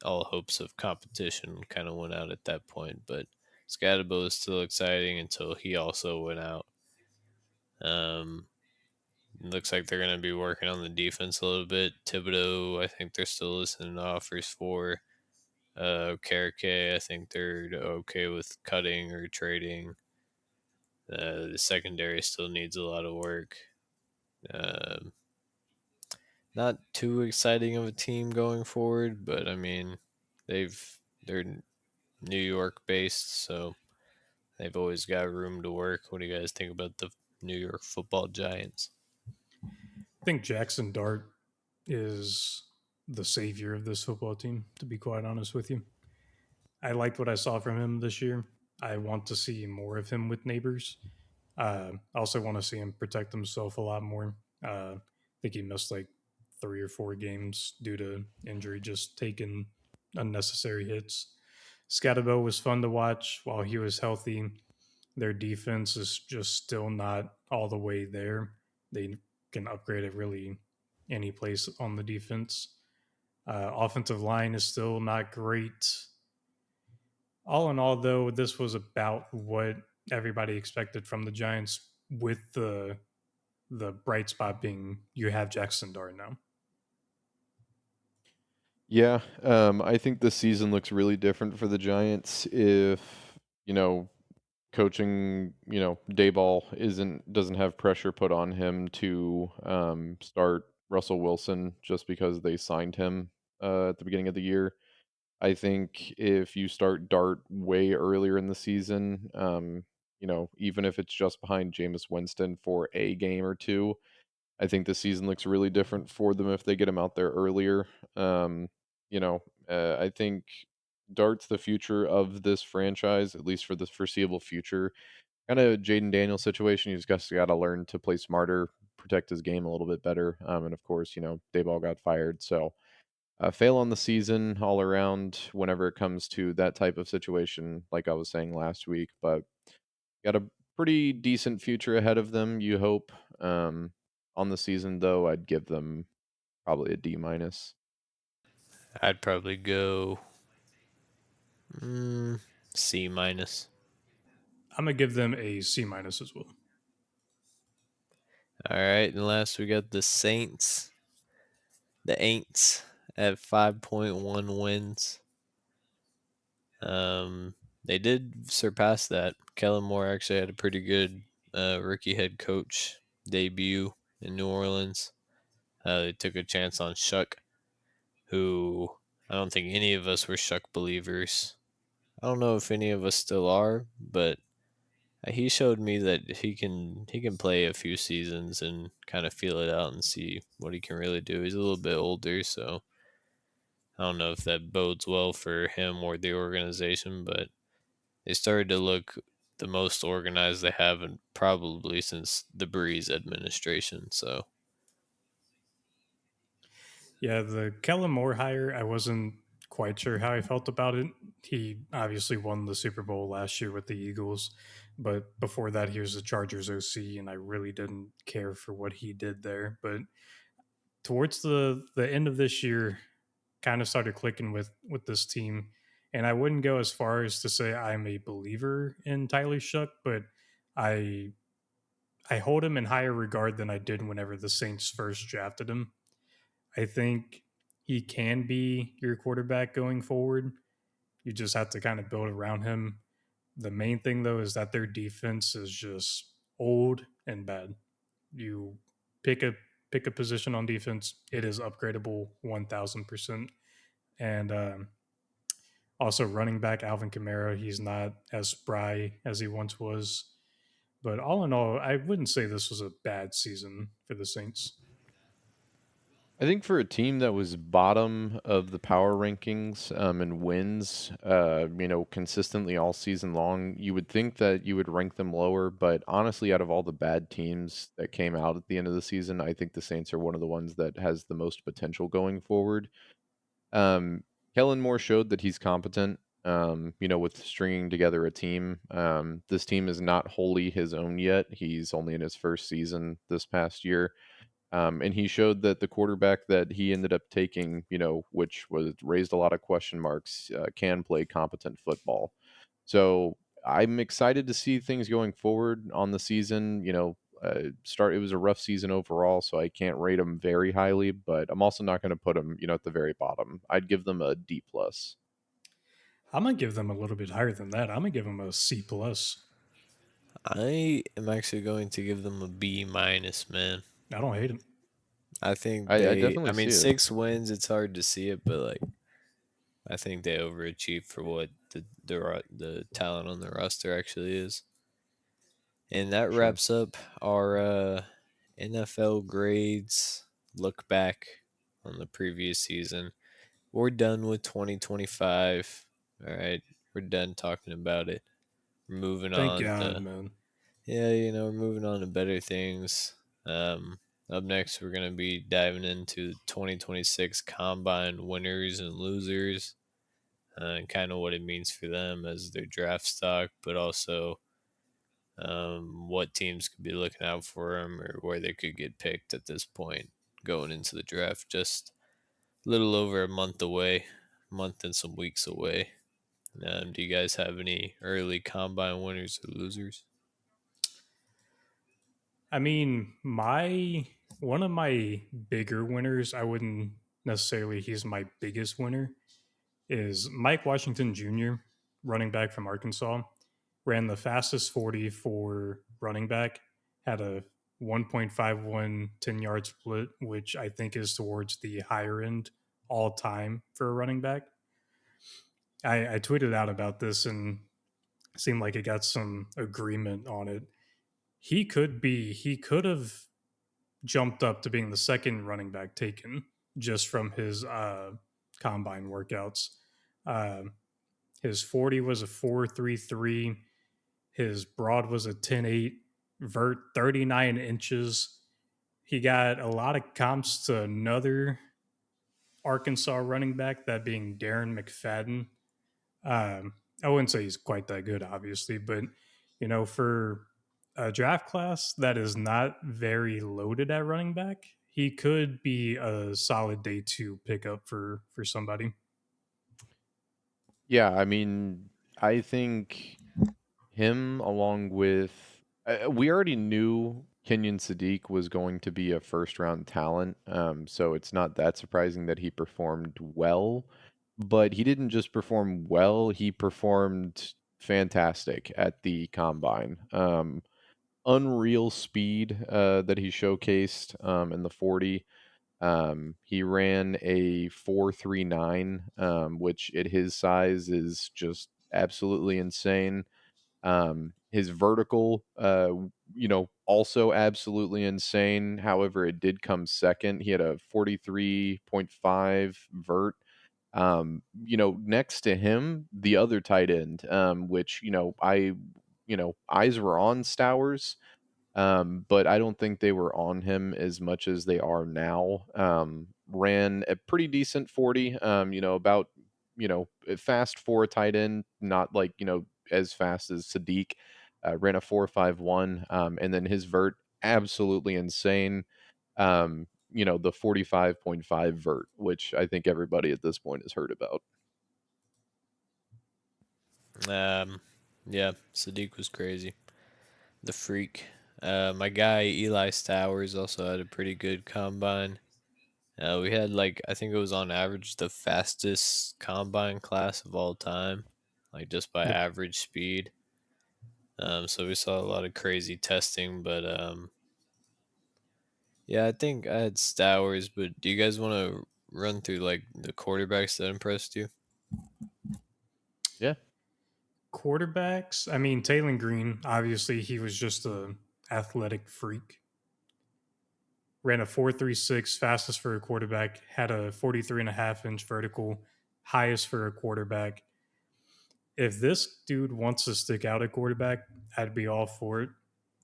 all hopes of competition kind of went out at that point. But Scatabo is still exciting until he also went out. Um, looks like they're going to be working on the defense a little bit. Thibodeau, I think they're still listening to offers for. Karake, I think they're okay with cutting or trading. The secondary still needs a lot of work. Um, not too exciting of a team going forward, but I mean, they're New York based, so they've always got room to work. What do you guys think about the New York Football Giants? I think Jackson Dart is the savior of this football team, to be quite honest with you. I liked what I saw from him this year. I want to see more of him with neighbors. I also want to see him protect himself a lot more. I think he missed like 3 or 4 games due to injury, just taking unnecessary hits. Scatabo was fun to watch while he was healthy. Their defense is just still not all the way there. They can upgrade it really any place on the defense. Offensive line is still not great. All in all, though, this was about what everybody expected from the Giants, with the bright spot being you have Jackson Dart now. Yeah, I think this season looks really different for the Giants if, you know, coaching, Dayball doesn't have pressure put on him to start Russell Wilson just because they signed him at the beginning of the year. I think if you start Dart way earlier in the season, even if it's just behind Jameis Winston for a game or two, I think the season looks really different for them if they get him out there earlier. Um, I think Dart's the future of this franchise, at least for the foreseeable future. Kind of Jaden Daniels situation. He's just got to learn to play smarter, protect his game a little bit better. And of course, Dayball got fired, so fail on the season all around whenever it comes to that type of situation, like I was saying last week. But got a pretty decent future ahead of them, you hope. On the season, though, I'd give them probably a D minus. I'd probably go C minus. I'm gonna give them a C minus as well. All right, and last we got the Saints, the Aints at 5.1 wins. Um, they did surpass that. Kellen Moore actually had a pretty good rookie head coach debut in New Orleans. They took a chance on Shuck, who I don't think any of us were Shuck believers. I don't know if any of us still are, but he showed me that he can play a few seasons and kind of feel it out and see what he can really do. He's a little bit older, so I don't know if that bodes well for him or the organization, but they started to look the most organized they have in probably since the Breeze administration. So Yeah, the Kellen Moore hire, I wasn't quite sure how I felt about it. He obviously won the Super Bowl last year with the Eagles, but before that, he was the Chargers OC, and I really didn't care for what he did there. But towards the end of this year, kind of started clicking with this team, and I wouldn't go as far as to say I'm a believer in Tyler Shuck, but I I hold him in higher regard than I did whenever the Saints first drafted him. I think he can be your quarterback going forward. You just have to kind of build around him. The main thing though is that their defense is just old and bad. You pick a pick a position on defense, it is upgradable 1,000%. And also running back Alvin Kamara, he's not as spry as he once was. But all in all, I wouldn't say this was a bad season for the Saints. I think for a team that was bottom of the power rankings and wins, consistently all season long, you would think that you would rank them lower. But honestly, out of all the bad teams that came out at the end of the season, I think the Saints are one of the ones that has the most potential going forward. Um, Kellen Moore showed that he's competent. with stringing together a team. This team is not wholly his own yet. He's only in his first season this past year. And he showed that the quarterback that he ended up taking, which was raised a lot of question marks, can play competent football. So I'm excited to see things going forward on the season. It was a rough season overall, so I can't rate them very highly, but I'm also not going to put them, at the very bottom. I'd give them a D plus. I'm gonna give them a little bit higher than that. I'm gonna give them a C plus. I am actually going to give them a B minus, man. I don't hate it. I think I I definitely mean, see it. 6 wins, it's hard to see it, but like, I think they overachieved for what the talent on the roster actually is. And that Sure. wraps up our NFL grades. Look back on the previous season. We're done with 2025. All right, we're done talking about it. We're moving Thank on God, to man. yeah, we're moving on to better things. Um, Up next, we're gonna be diving into 2026 combine winners and losers, and kind of what it means for them as their draft stock, but also what teams could be looking out for them or where they could get picked at this point going into the draft. Just a little over a month away, month and some weeks away. Do you guys have any early combine winners or losers? I mean, my one of my bigger winners, I wouldn't necessarily he's my biggest winner, is Mike Washington Jr., running back from Arkansas. Ran the fastest 40 for running back, had a 1.51 10-yard split, which I think is towards the higher end all time for a running back. I tweeted out about this and it seemed like it got some agreement on it. He could have jumped up to being the second running back taken just from his combine workouts. Uh, his 40 was a 4.33. His broad was a 10.8. Vert 39 inches. He got a lot of comps to another Arkansas running back, that being Darren McFadden. I wouldn't say he's quite that good, obviously, but for a draft class that is not very loaded at running back, he could be a solid day two pickup for somebody. Yeah, I mean, I think him along with we already knew Kenyon Sadiq was going to be a first round talent, so it's not that surprising that he performed well. But he didn't just perform well; he performed fantastic at the combine. Unreal speed that he showcased in the 40. He ran a 4.39, which at his size is just absolutely insane. His vertical, also absolutely insane. However, it did come second. He had a 43.5 vert. Next to him, the other tight end, which, eyes were on Stowers, but I don't think they were on him as much as they are now. Ran a pretty decent 40, about, fast for a tight end, not like, as fast as Sadiq. Ran a 4.51, and then his vert, absolutely insane. The 45.5 vert, which I think everybody at this point has heard about. Um, yeah, Sadiq was crazy. The freak. My guy Eli Stowers also had a pretty good combine. We had like I think it was on average the fastest combine class of all time, like just by Yeah. average speed. So we saw a lot of crazy testing, but yeah, I think I had Stowers. But do you guys want to run through like the quarterbacks that impressed you? Yeah. Quarterbacks, I mean, Taylor Green, obviously, he was just a athletic freak. Ran a 4.36, fastest for a quarterback, had a 43.5-inch vertical, highest for a quarterback. If this dude wants to stick out at quarterback, I'd be all for it.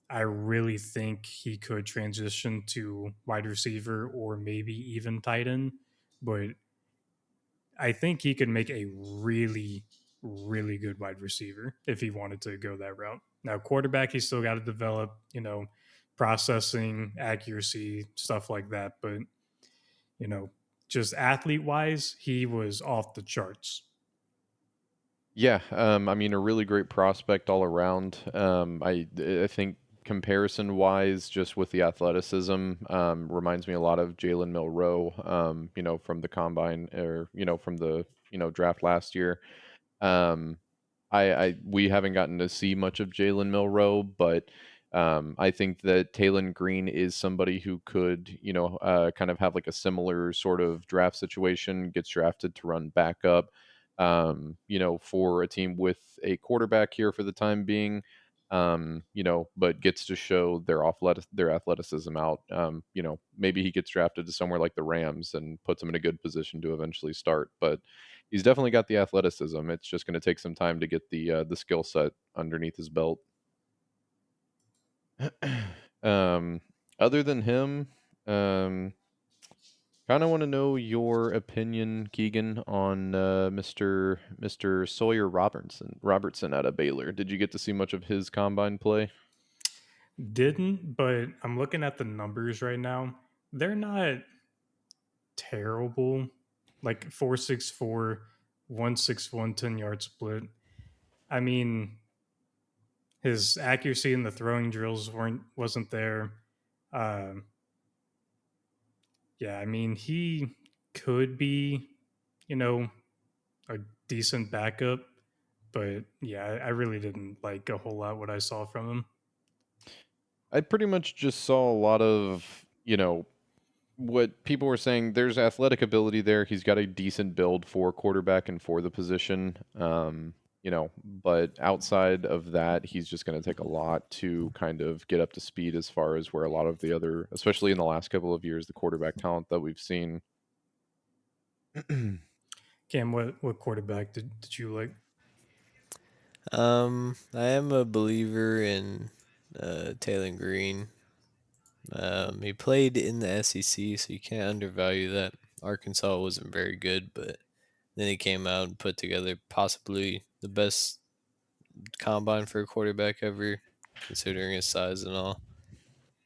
I really think he could transition to wide receiver or maybe even tight end, but I think he could make a really, really good wide receiver if he wanted to go that route. Now, quarterback, he's still got to develop, processing, accuracy, stuff like that. But, you know, just athlete wise, he was off the charts. Yeah, I mean, a really great prospect all around. I think comparison wise, just with the athleticism, reminds me a lot of Jalen Milroe. From the combine or from the draft last year. Um, we haven't gotten to see much of Jalen Milroe, but I think that Taylon Green is somebody who could, kind of have like a similar sort of draft situation, gets drafted to run backup, for a team with a quarterback here for the time being. But gets to show their athleticism out. Maybe he gets drafted to somewhere like the Rams and puts him in a good position to eventually start. But he's definitely got the athleticism. It's just going to take some time to get the skill set underneath his belt. um, Other than him, um, kind of want to know your opinion, Keegan, on Mister Sawyer Robertson out of Baylor. Did you get to see much of his combine play? Didn't, but I'm looking at the numbers right now. They're not terrible. Like 4.64, 1.61, 10-yard split. I mean, his accuracy in the throwing drills wasn't there. Um, yeah, I mean, he could be, you know, a decent backup, but yeah, I really didn't like a whole lot what I saw from him. I pretty much just saw a lot of what people were saying. There's athletic ability there. He's got a decent build for quarterback and for the position. But outside of that, he's just going to take a lot to kind of get up to speed as far as where a lot of the other, especially in the last couple of years, the quarterback talent that we've seen. Cam, what quarterback did you like? I am a believer in Taylor Green. He played in the SEC, so you can't undervalue that. Arkansas wasn't very good, but then he came out and put together possibly the best combine for a quarterback ever, considering his size and all.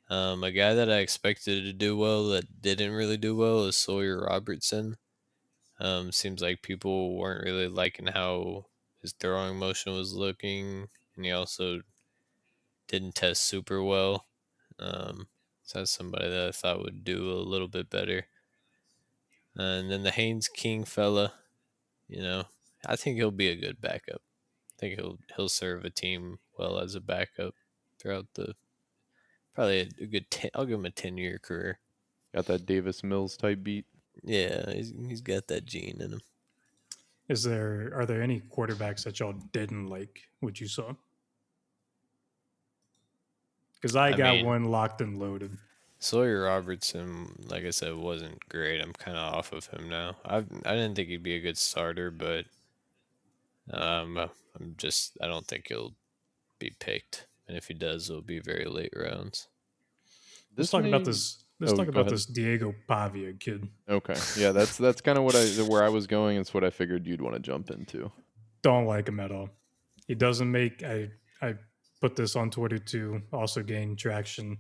A guy that I expected to do well that didn't really do well is Sawyer Robertson. Seems like people weren't really liking how his throwing motion was looking, and he also didn't test super well. So that's somebody that I thought would do a little bit better. And then the Haynes King fella, you know, I think he'll be a good backup. I think he'll serve a team well as a backup throughout the probably a good 10, I'll give him a 10-year career. Got that Davis Mills type beat. Yeah, he's got that gene in him. Are there any quarterbacks that y'all didn't like what you saw? Because I I got mean, one locked and loaded. Sawyer Robertson, like I said, wasn't great. I'm kind of off of him now. I didn't think he'd be a good starter, but I don't think he'll be picked, and if he does, it'll be very late rounds. Let's This talk about may. this. Let's Oh, talk go about ahead. this Diego Pavia kid. Okay, yeah, that's kind of where I was going. It's what I figured you'd want to jump into. Don't like him at all. He doesn't make. I put this on Twitter too. Also gained traction.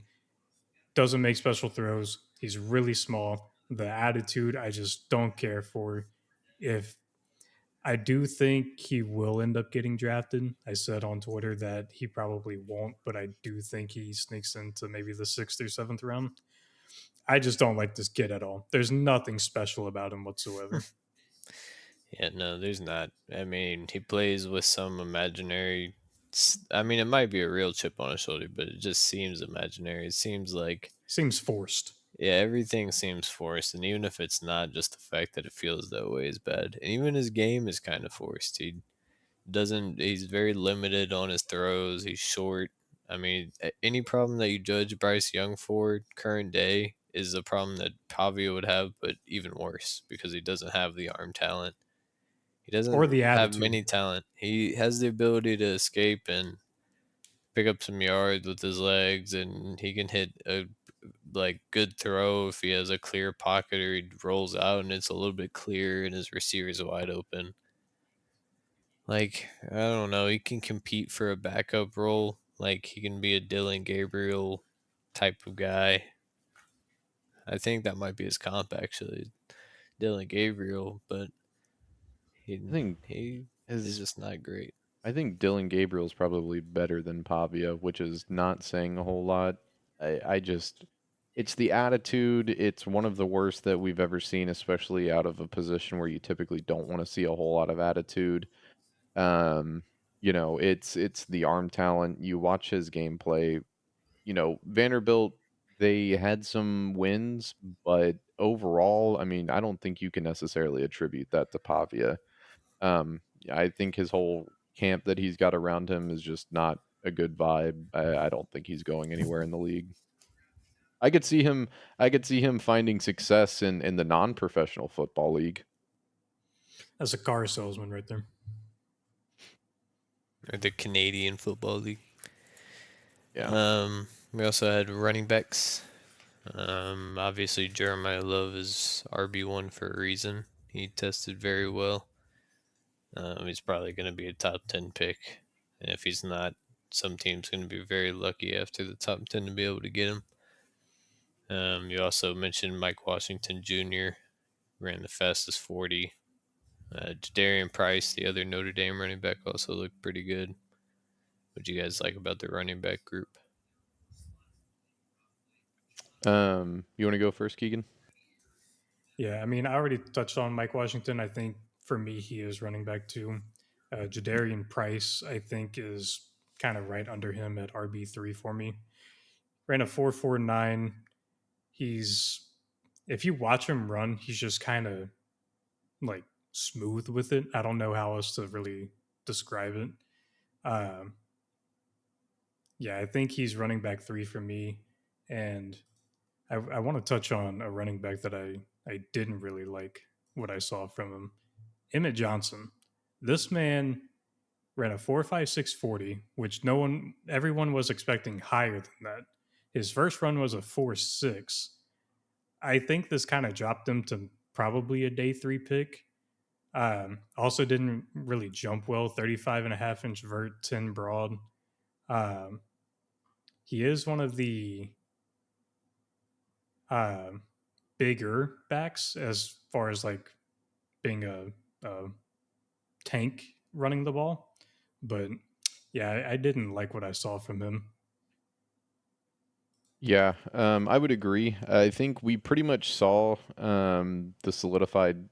Doesn't make special throws. He's really small. The attitude I just don't care for. If I do think he will end up getting drafted. I said on Twitter that he probably won't, but I do think he sneaks into maybe the 6th or 7th round. I just don't like this kid at all. There's nothing special about him whatsoever. Yeah, no, there's not. I mean, he plays with some imaginary. I mean, it might be a real chip on his shoulder, but it just seems imaginary. It seems like, Seems forced. yeah, everything seems forced, and even if it's not, just the fact that it feels that way is bad. And even his game is kind of forced. He's very limited on his throws. He's short. I mean, any problem that you judge Bryce Young for current day is a problem that Pavia would have, but even worse because he doesn't have the arm talent. He Or doesn't the have attitude. many talent. He has the ability to escape and pick up some yards with his legs, and he can hit a good throw if he has a clear pocket or he rolls out and it's a little bit clear and his receiver's wide open. Like, I don't know, he can compete for a backup role. Like, he can be a Dylan Gabriel type of guy. I think that might be his comp, actually, Dylan Gabriel, but I he think he is his just not great. I think Dylan Gabriel's probably better than Pavia, which is not saying a whole lot. I just it's the attitude. It's one of the worst that we've ever seen, especially out of a position where you typically don't want to see a whole lot of attitude. Um, it's the arm talent. You watch his gameplay. Vanderbilt, they had some wins, but overall, I mean, I don't think you can necessarily attribute that to Pavia. I think his whole camp that he's got around him is just not a good vibe. I don't think he's going anywhere in the league. I could see him I could see him finding success in the non-professional football league. That's a car salesman right there. Or the Canadian Football League. Yeah. We also had running backs. Obviously, Jeremiah Love is RB1 for a reason. He tested very well. He's probably going to be a top 10 pick. And if he's not, some team's going to be very lucky after the top 10 to be able to get him. You also mentioned Mike Washington Jr., ran the fastest 40. Jadarian Price, the other Notre Dame running back, also looked pretty good. What do you guys like about the running back group? You want to go first, Keegan? Yeah, I mean, I already touched on Mike Washington. I think for me, he is running back too. Jadarian Price, I think, is kind of right under him at RB3 for me. Ran a 4.49. He's, if you watch him run, he's just kind of like smooth with it. I don't know how else to really describe it. Um, yeah, I think he's running back three for me. And I want to touch on a running back that I didn't really like what I saw from him. Emmett Johnson. This man ran a 4.5640, which everyone was expecting higher than that. His first run was a 4.6. I think this kind of dropped him to probably a day three pick. Also didn't really jump well, 35.5 inch vert, 10 broad. Um, he is one of the uh, bigger backs as far as like being a tank running the ball. But yeah, I didn't like what I saw from him. Yeah, I would agree. I think we pretty much saw the solidified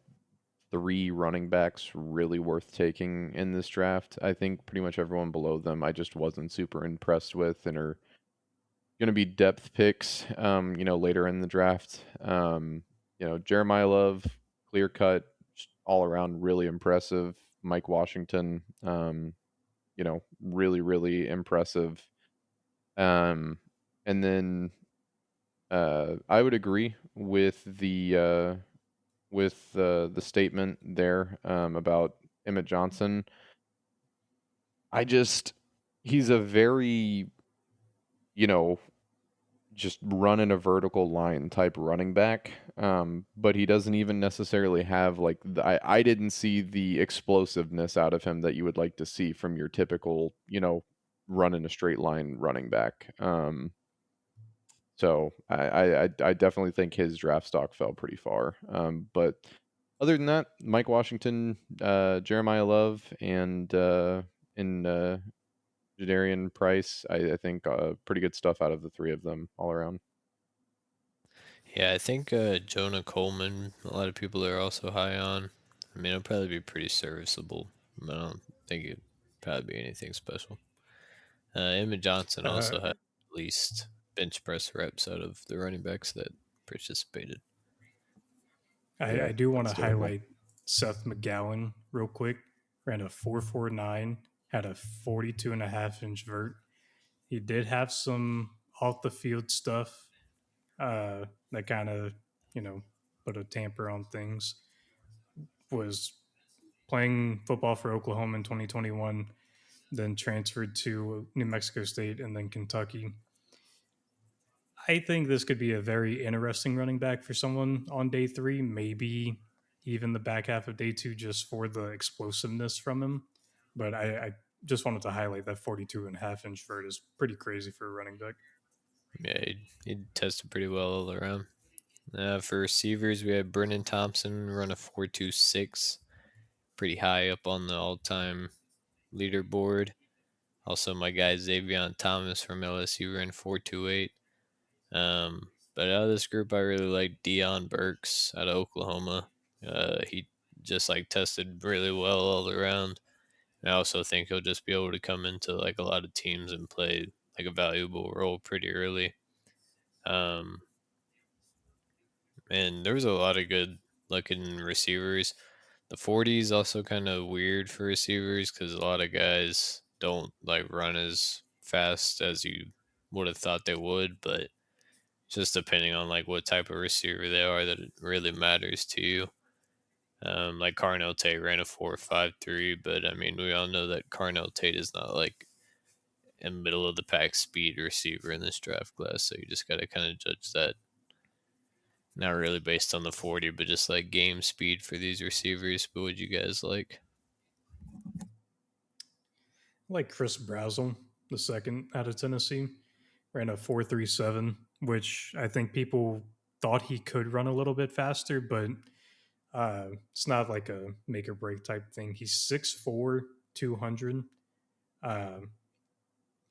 three running backs really worth taking in this draft. I think pretty much everyone below them I just wasn't super impressed with and are going to be depth picks, later in the draft. Jeremiah Love, clear cut, all around really impressive. Mike Washington, really, really impressive. Um, and then I would agree with the statement there about Emmett Johnson. I just he's a very you know just run in a vertical line type running back. But he doesn't even necessarily have like I didn't see the explosiveness out of him that you would like to see from your typical, run in a straight line running back. So I definitely think his draft stock fell pretty far. But other than that, Mike Washington, Jeremiah Love, and Jadarian Price, I think pretty good stuff out of the three of them all around. Yeah, I think Jonah Coleman, a lot of people are also high on. I mean, it'll probably be pretty serviceable, but I don't think it'd probably be anything special. Emmett Johnson Uh, also had at least bench press reps out of the running backs that participated. I Yeah, do want to understandable. highlight Seth McGowan real quick. Ran a 4.49, had a 42.5 inch vert. He did have some off the field stuff that kind of, you know, put a tamper on things. Was playing football for Oklahoma in 2021, then transferred to New Mexico State and then Kentucky. I think this could be a very interesting running back for someone on day three, maybe even the back half of day two, just for the explosiveness from him. But I just wanted to highlight that 42.5 inch vert is pretty crazy for a running back. Yeah, he tested pretty well all around. For receivers, we had Brennan Thompson run a 4.26, pretty high up on the all-time leaderboard. Also, my guy Xavier Thomas from LSU ran 4.28. But out of this group, I really like Deion Burks out of Oklahoma. He just like tested really well all around. And I also think he'll just be able to come into like a lot of teams and play like a valuable role pretty early. Um, and there was a lot of good looking receivers. The 40 is also kind of weird for receivers because a lot of guys don't like run as fast as you would have thought they would, but just depending on like what type of receiver they are, that it really matters to you. Like Carnell Tate ran a 4.53, but I mean we all know that Carnell Tate is not like a middle of the pack speed receiver in this draft class, so you just got to kind of judge that not really based on the 40, but just like game speed for these receivers. But would you guys like? Like Chris Brazel, the second out of Tennessee, ran a 4.37, which I think people thought he could run a little bit faster, but it's not like a make or break type thing. He's 6'4", 200. Uh,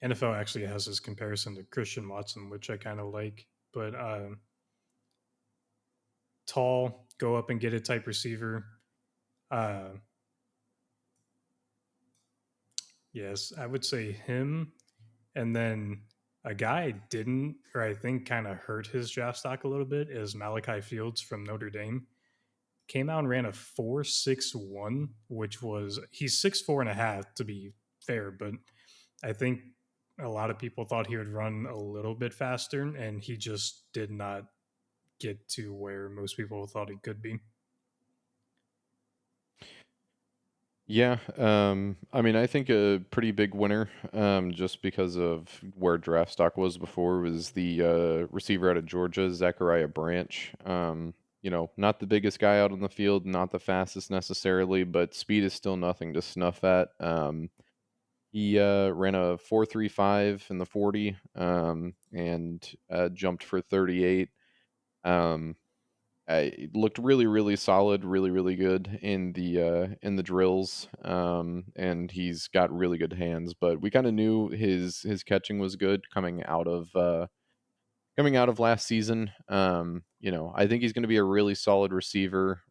NFL actually has his comparison to Christian Watson, which I kind of like, but tall, go up and get it type receiver. Uh, yes, I would say him. And then a guy I didn't, or I think kind of hurt his draft stock a little bit is Malachi Fields from Notre Dame. Came out and ran a 4.61, which was, he's 6'4.5" to be fair, but I think a lot of people thought he would run a little bit faster, and he just did not get to where most people thought he could be. Yeah, I mean, I think a pretty big winner, just because of where draft stock was before, was the receiver out of Georgia, Zachariah Branch. Not the biggest guy out on the field, not the fastest necessarily, but speed is still nothing to snuff at. He ran a 4.35 in the 40, and jumped for 38. Um, it looked really, really solid, really, really good in the drills, and he's got really good hands. But we kind of knew his catching was good coming out of last season. I think he's going to be a really solid receiver.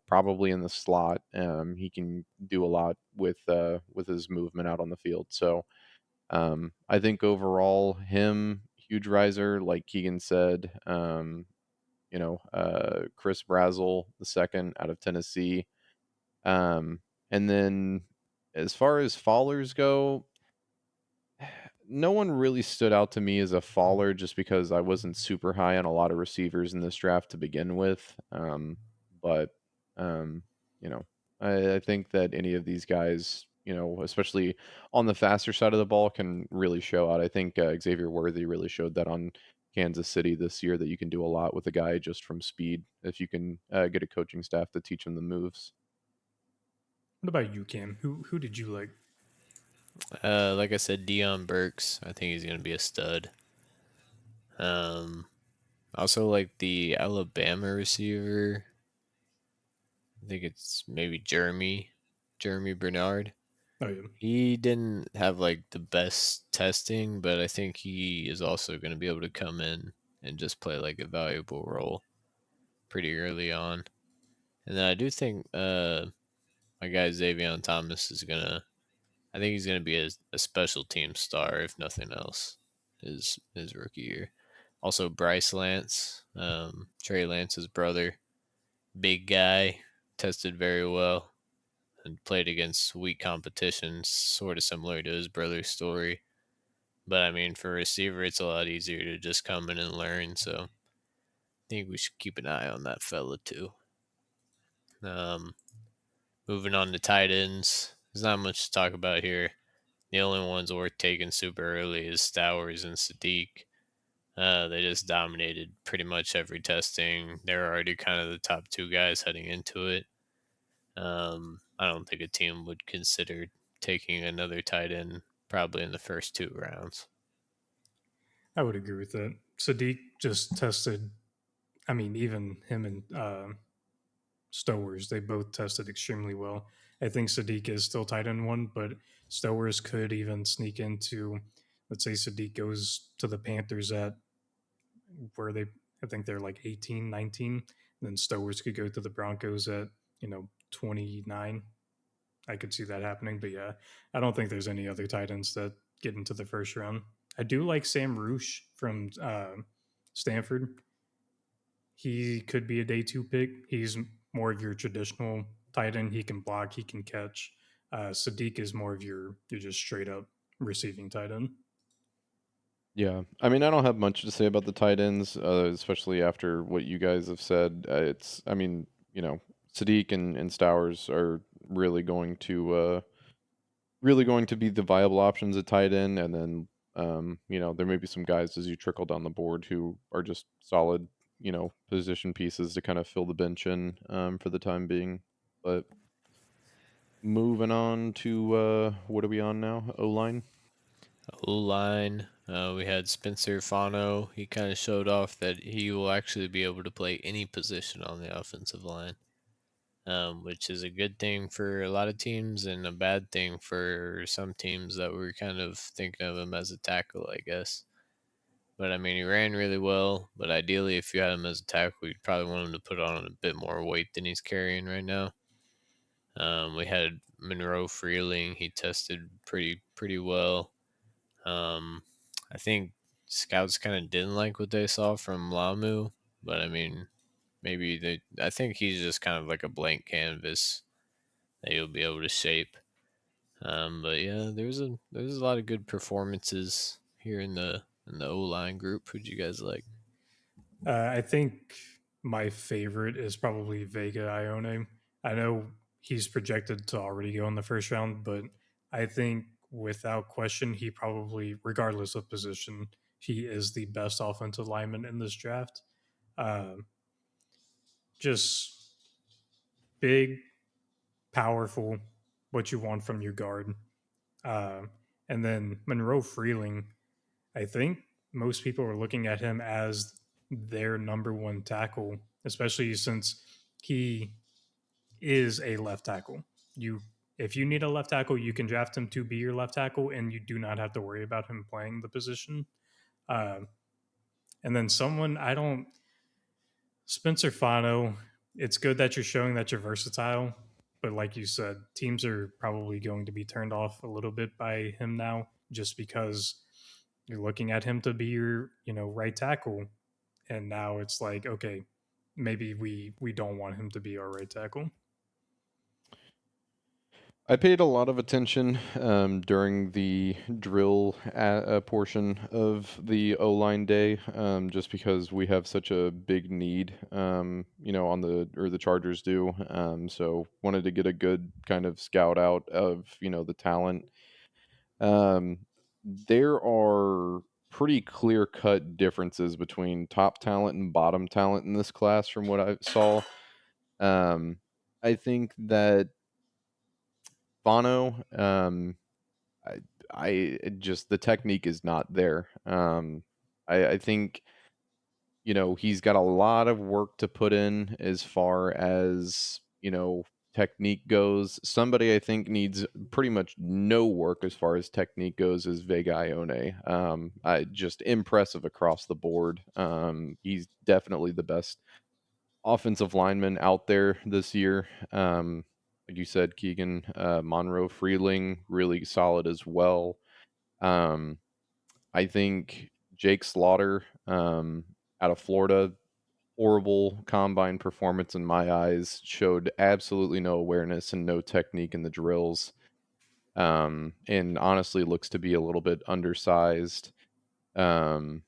Probably in the slot. He can do a lot with his movement out on the field. So I think overall, him huge riser, like Keegan said. Chris Brazel, the second out of Tennessee. And then as far as fallers go, no one really stood out to me as a faller just because I wasn't super high on a lot of receivers in this draft to begin with. But, um, you know, I think that any of these guys, especially on the faster side of the ball, can really show out. I think Xavier Worthy really showed that on Kansas City this year that you can do a lot with a guy just from speed if you can get a coaching staff to teach him the moves. What about you, Cam? Who did you like? Like I said, Deion Burks. I think he's gonna be a stud. Um, also like the Alabama receiver. I think it's maybe Jeremy Bernard. Oh yeah, He didn't have like the best testing, but I think he is also going to be able to come in and just play like a valuable role pretty early on. And then I do think my guy Xavier Thomas is gonna. I think he's gonna be a special team star if nothing else. His rookie year. Also Bryce Lance, Trey Lance's brother, big guy, tested very well and played against weak competition, sort of similar to his brother's story. But I mean, for a receiver, it's a lot easier to just come in and learn. So I think we should keep an eye on that fella too. Um, Moving on to tight ends, there's not much to talk about here. The only ones worth taking super early is Stowers and Sadiq. They just dominated pretty much every testing. They're already kind of the top two guys heading into it. I don't think a team would consider taking another tight end probably in the first 2 rounds. I would agree with that. Sadiq just tested. I mean, even him and Stowers, they both tested extremely well. I think Sadiq is still tight end one, but Stowers could even sneak into, let's say Sadiq goes to the Panthers at where they, I think they're like 18, 19. And then Stowers could go to the Broncos at, 29. I could see that happening. But yeah, I don't think there's any other tight ends that get into the first round. I do like Sam Roosh from Stanford. He could be a day two pick. He's more of your traditional tight end. He can block, he can catch. Sadiq is more of your just straight up receiving tight end. Yeah, I mean, I don't have much to say about the tight ends, especially after what you guys have said. I mean, Sadiq and Stowers are really going to be the viable options at tight end, and then there may be some guys as you trickle down the board who are just solid, position pieces to kind of fill the bench in for the time being. But moving on to what are we on now? O line. O line, we had Spencer Fano. He kind of showed off that he will actually be able to play any position on the offensive line, which is a good thing for a lot of teams and a bad thing for some teams that were kind of thinking of him as a tackle, I guess. But I mean, he ran really well. But ideally, if you had him as a tackle, you'd probably want him to put on a bit more weight than he's carrying right now. We had Monroe Freeling. He tested pretty well. Um, I think scouts kind of didn't like what they saw from Lamu, but I mean, maybe they. I think he's just kind of like a blank canvas that you'll be able to shape. But yeah, there's a lot of good performances here in the O line group. Who'd you guys like? I think my favorite is probably Vega Ione. I know he's projected to already go in the first round, but I think without question, he probably, regardless of position, he is the best offensive lineman in this draft. Uh, just big, powerful, what you want from your guard. Uh, and then Monroe Freeling, I think most people are looking at him as their number one tackle, especially since he is a left tackle. You, if you need a left tackle, you can draft him to be your left tackle, and you do not have to worry about him playing the position. Uh, and then someone I don't Spencer Fano. It's good that you're showing that you're versatile, but like you said, teams are probably going to be turned off a little bit by him now, just because you're looking at him to be your right tackle, and now it's like okay, maybe we don't want him to be our right tackle. I paid a lot of attention during the drill portion of the O line day, just because we have such a big need, on the Chargers do. So wanted to get a good kind of scout out of the talent. Um, there are pretty clear cut differences between top talent and bottom talent in this class, from what I saw. Um, I think that Bono. I just the technique is not there. I think he's got a lot of work to put in as far as technique goes. Somebody I think needs pretty much no work as far as technique goes is Vega Ione. I just impressive across the board. He's definitely the best offensive lineman out there this year. Like you said, Keegan, Monroe Freeling, really solid as well. Um, I think Jake Slaughter, out of Florida, horrible combine performance in my eyes, showed absolutely no awareness and no technique in the drills. And honestly looks to be a little bit undersized. Um,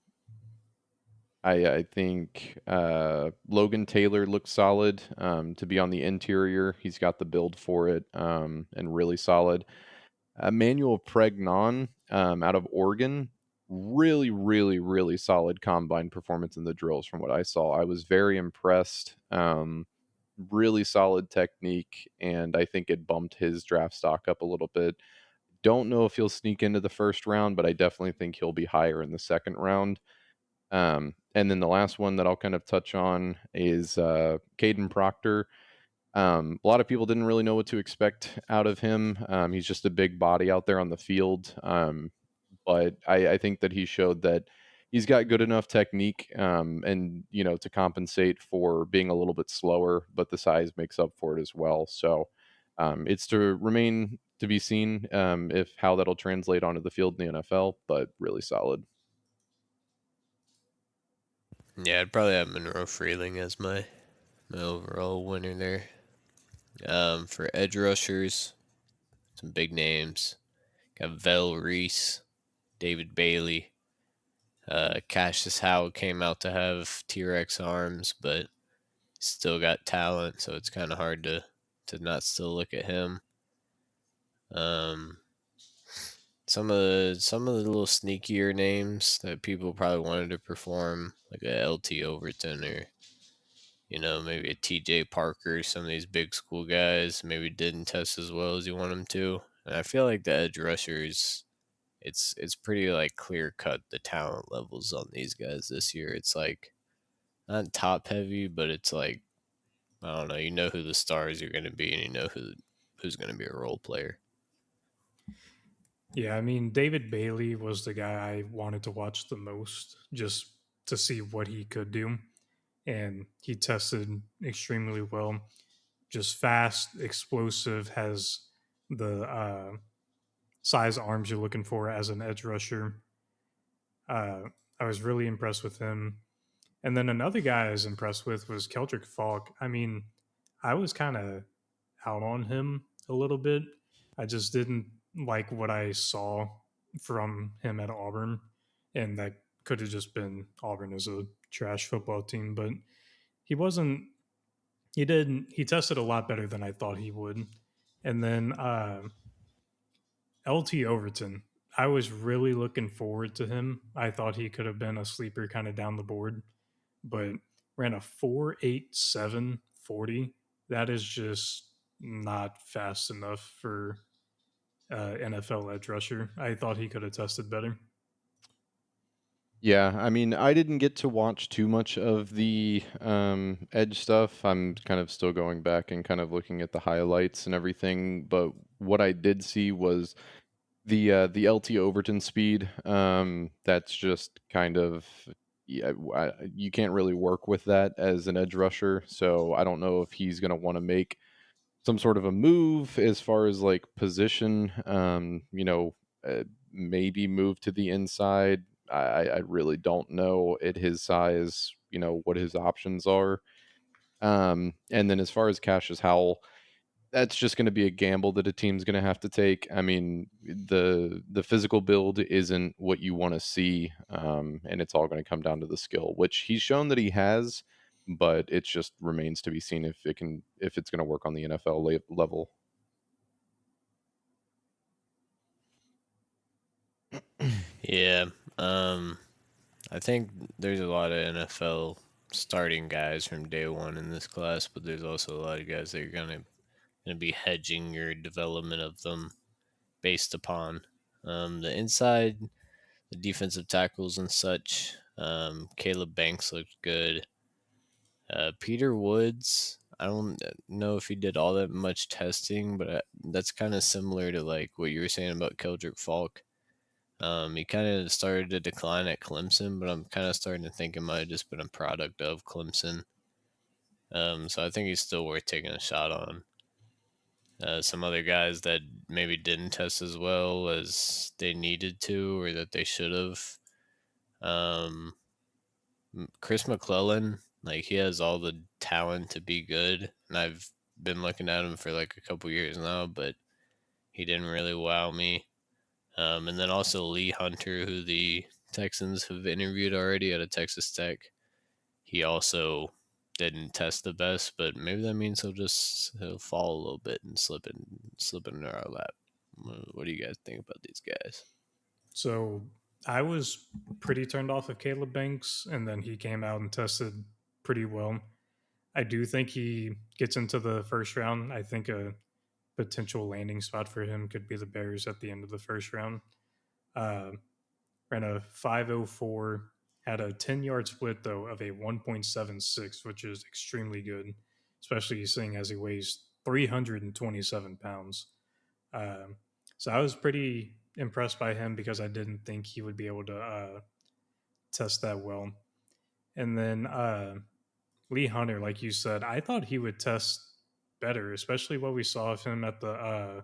I think Logan Taylor looks solid to be on the interior. He's got the build for it, and really solid. Emmanuel Pregnon out of Oregon, really, really, really solid combine performance in the drills from what I saw. I was very impressed. really solid technique, and I think it bumped his draft stock up a little bit. Don't know if he'll sneak into the first round, but I definitely think he'll be higher in the second round. And then the last one that I'll kind of touch on is Caden Proctor. A lot of people didn't really know what to expect out of him. He's just a big body out there on the field. But I think that he showed that he's got good enough technique, and to compensate for being a little bit slower, but the size makes up for it as well. So it's to remain to be seen, if how that'll translate onto the field in the NFL, but really solid. Yeah, I'd probably have Monroe Freeling as my overall winner there. For edge rushers, some big names. Got Vel Reese, David Bailey. Cassius Howell came out to have T-Rex arms, but still got talent, so it's kind of hard to not still look at him. Um, some of the little sneakier names that people probably wanted to perform, like a LT Overton or maybe a TJ Parker, some of these big school guys maybe didn't test as well as you want them to. And I feel like the edge rushers, it's pretty like clear cut the talent levels on these guys this year. It's like not top heavy, but it's like I don't know. You know who the stars are going to be, and you know who's going to be a role player. Yeah, I mean, David Bailey was the guy I wanted to watch the most just to see what he could do. And he tested extremely well. Just fast, explosive, has the size arms you're looking for as an edge rusher. I was really impressed with him. And then another guy I was impressed with was Keldrick Falk. I mean, I was kind of out on him a little bit. I just didn't like what I saw from him at Auburn, and that could have just been Auburn as a trash football team. But he wasn't. He did. He tested a lot better than I thought he would. And then LT Overton. I was really looking forward to him. I thought he could have been a sleeper kind of down the board, but ran a 4.87 40. That is just not fast enough for NFL edge rusher. I thought he could have tested better. Yeah, I mean, I didn't get to watch too much of the Edge stuff. I'm kind of still going back and kind of looking at the highlights and everything. But what I did see was the LT Overton speed. That's just kind of, yeah, you can't really work with that as an edge rusher. So I don't know if he's going to want to make some sort of a move as far as like position. Maybe move to the inside. I really don't know at his size, what his options are. And then as far as Cassius Howell, that's just going to be a gamble that a team's going to have to take. I mean, the physical build isn't what you want to see, and it's all going to come down to the skill, which he's shown that he has, but it just remains to be seen if it's going to work on the NFL level. Yeah, um, I think there's a lot of NFL starting guys from day one in this class, but there's also a lot of guys that are gonna be hedging your development of them based upon the inside, the defensive tackles and such. Caleb Banks looked good. Peter Woods, I don't know if he did all that much testing, but that's kind of similar to like what you were saying about Keldrick Falk. He kind of started to decline at Clemson, but I'm kind of starting to think it might have just been a product of Clemson. So I think he's still worth taking a shot on. Some other guys that maybe didn't test as well as they needed to or that they should have. Um, Chris McClellan, like he has all the talent to be good, and I've been looking at him for like a couple years now, but he didn't really wow me. And then also Lee Hunter, who the Texans have interviewed already at a Texas Tech. He also didn't test the best, but maybe that means he'll fall a little bit and slip into our lap. What do you guys think about these guys? So I was pretty turned off of Caleb Banks, and then he came out and tested pretty well. I do think he gets into the first round. I think a potential landing spot for him could be the Bears at the end of the first round. Uh, Ran a 5.04, had a 10-yard split, though, of a 1.76, which is extremely good, especially seeing as he weighs 327 pounds. Um, so I was pretty impressed by him because I didn't think he would be able to test that well. And then Lee Hunter, like you said, I thought he would test better, especially what we saw of him at the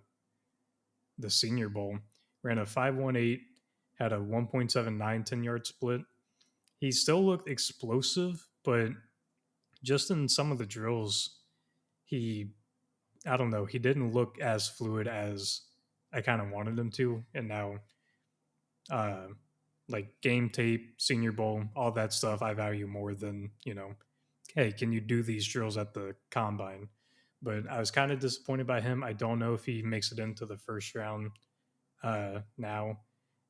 Senior Bowl. Ran a 5.18, had a 1.79 10-yard split. He still looked explosive, but just in some of the drills, he, I don't know, he didn't look as fluid as I kind of wanted him to. And now, uh, like game tape, Senior Bowl, all that stuff, I value more than, hey, can you do these drills at the combine? But I was kind of disappointed by him. I don't know if he makes it into the first round now.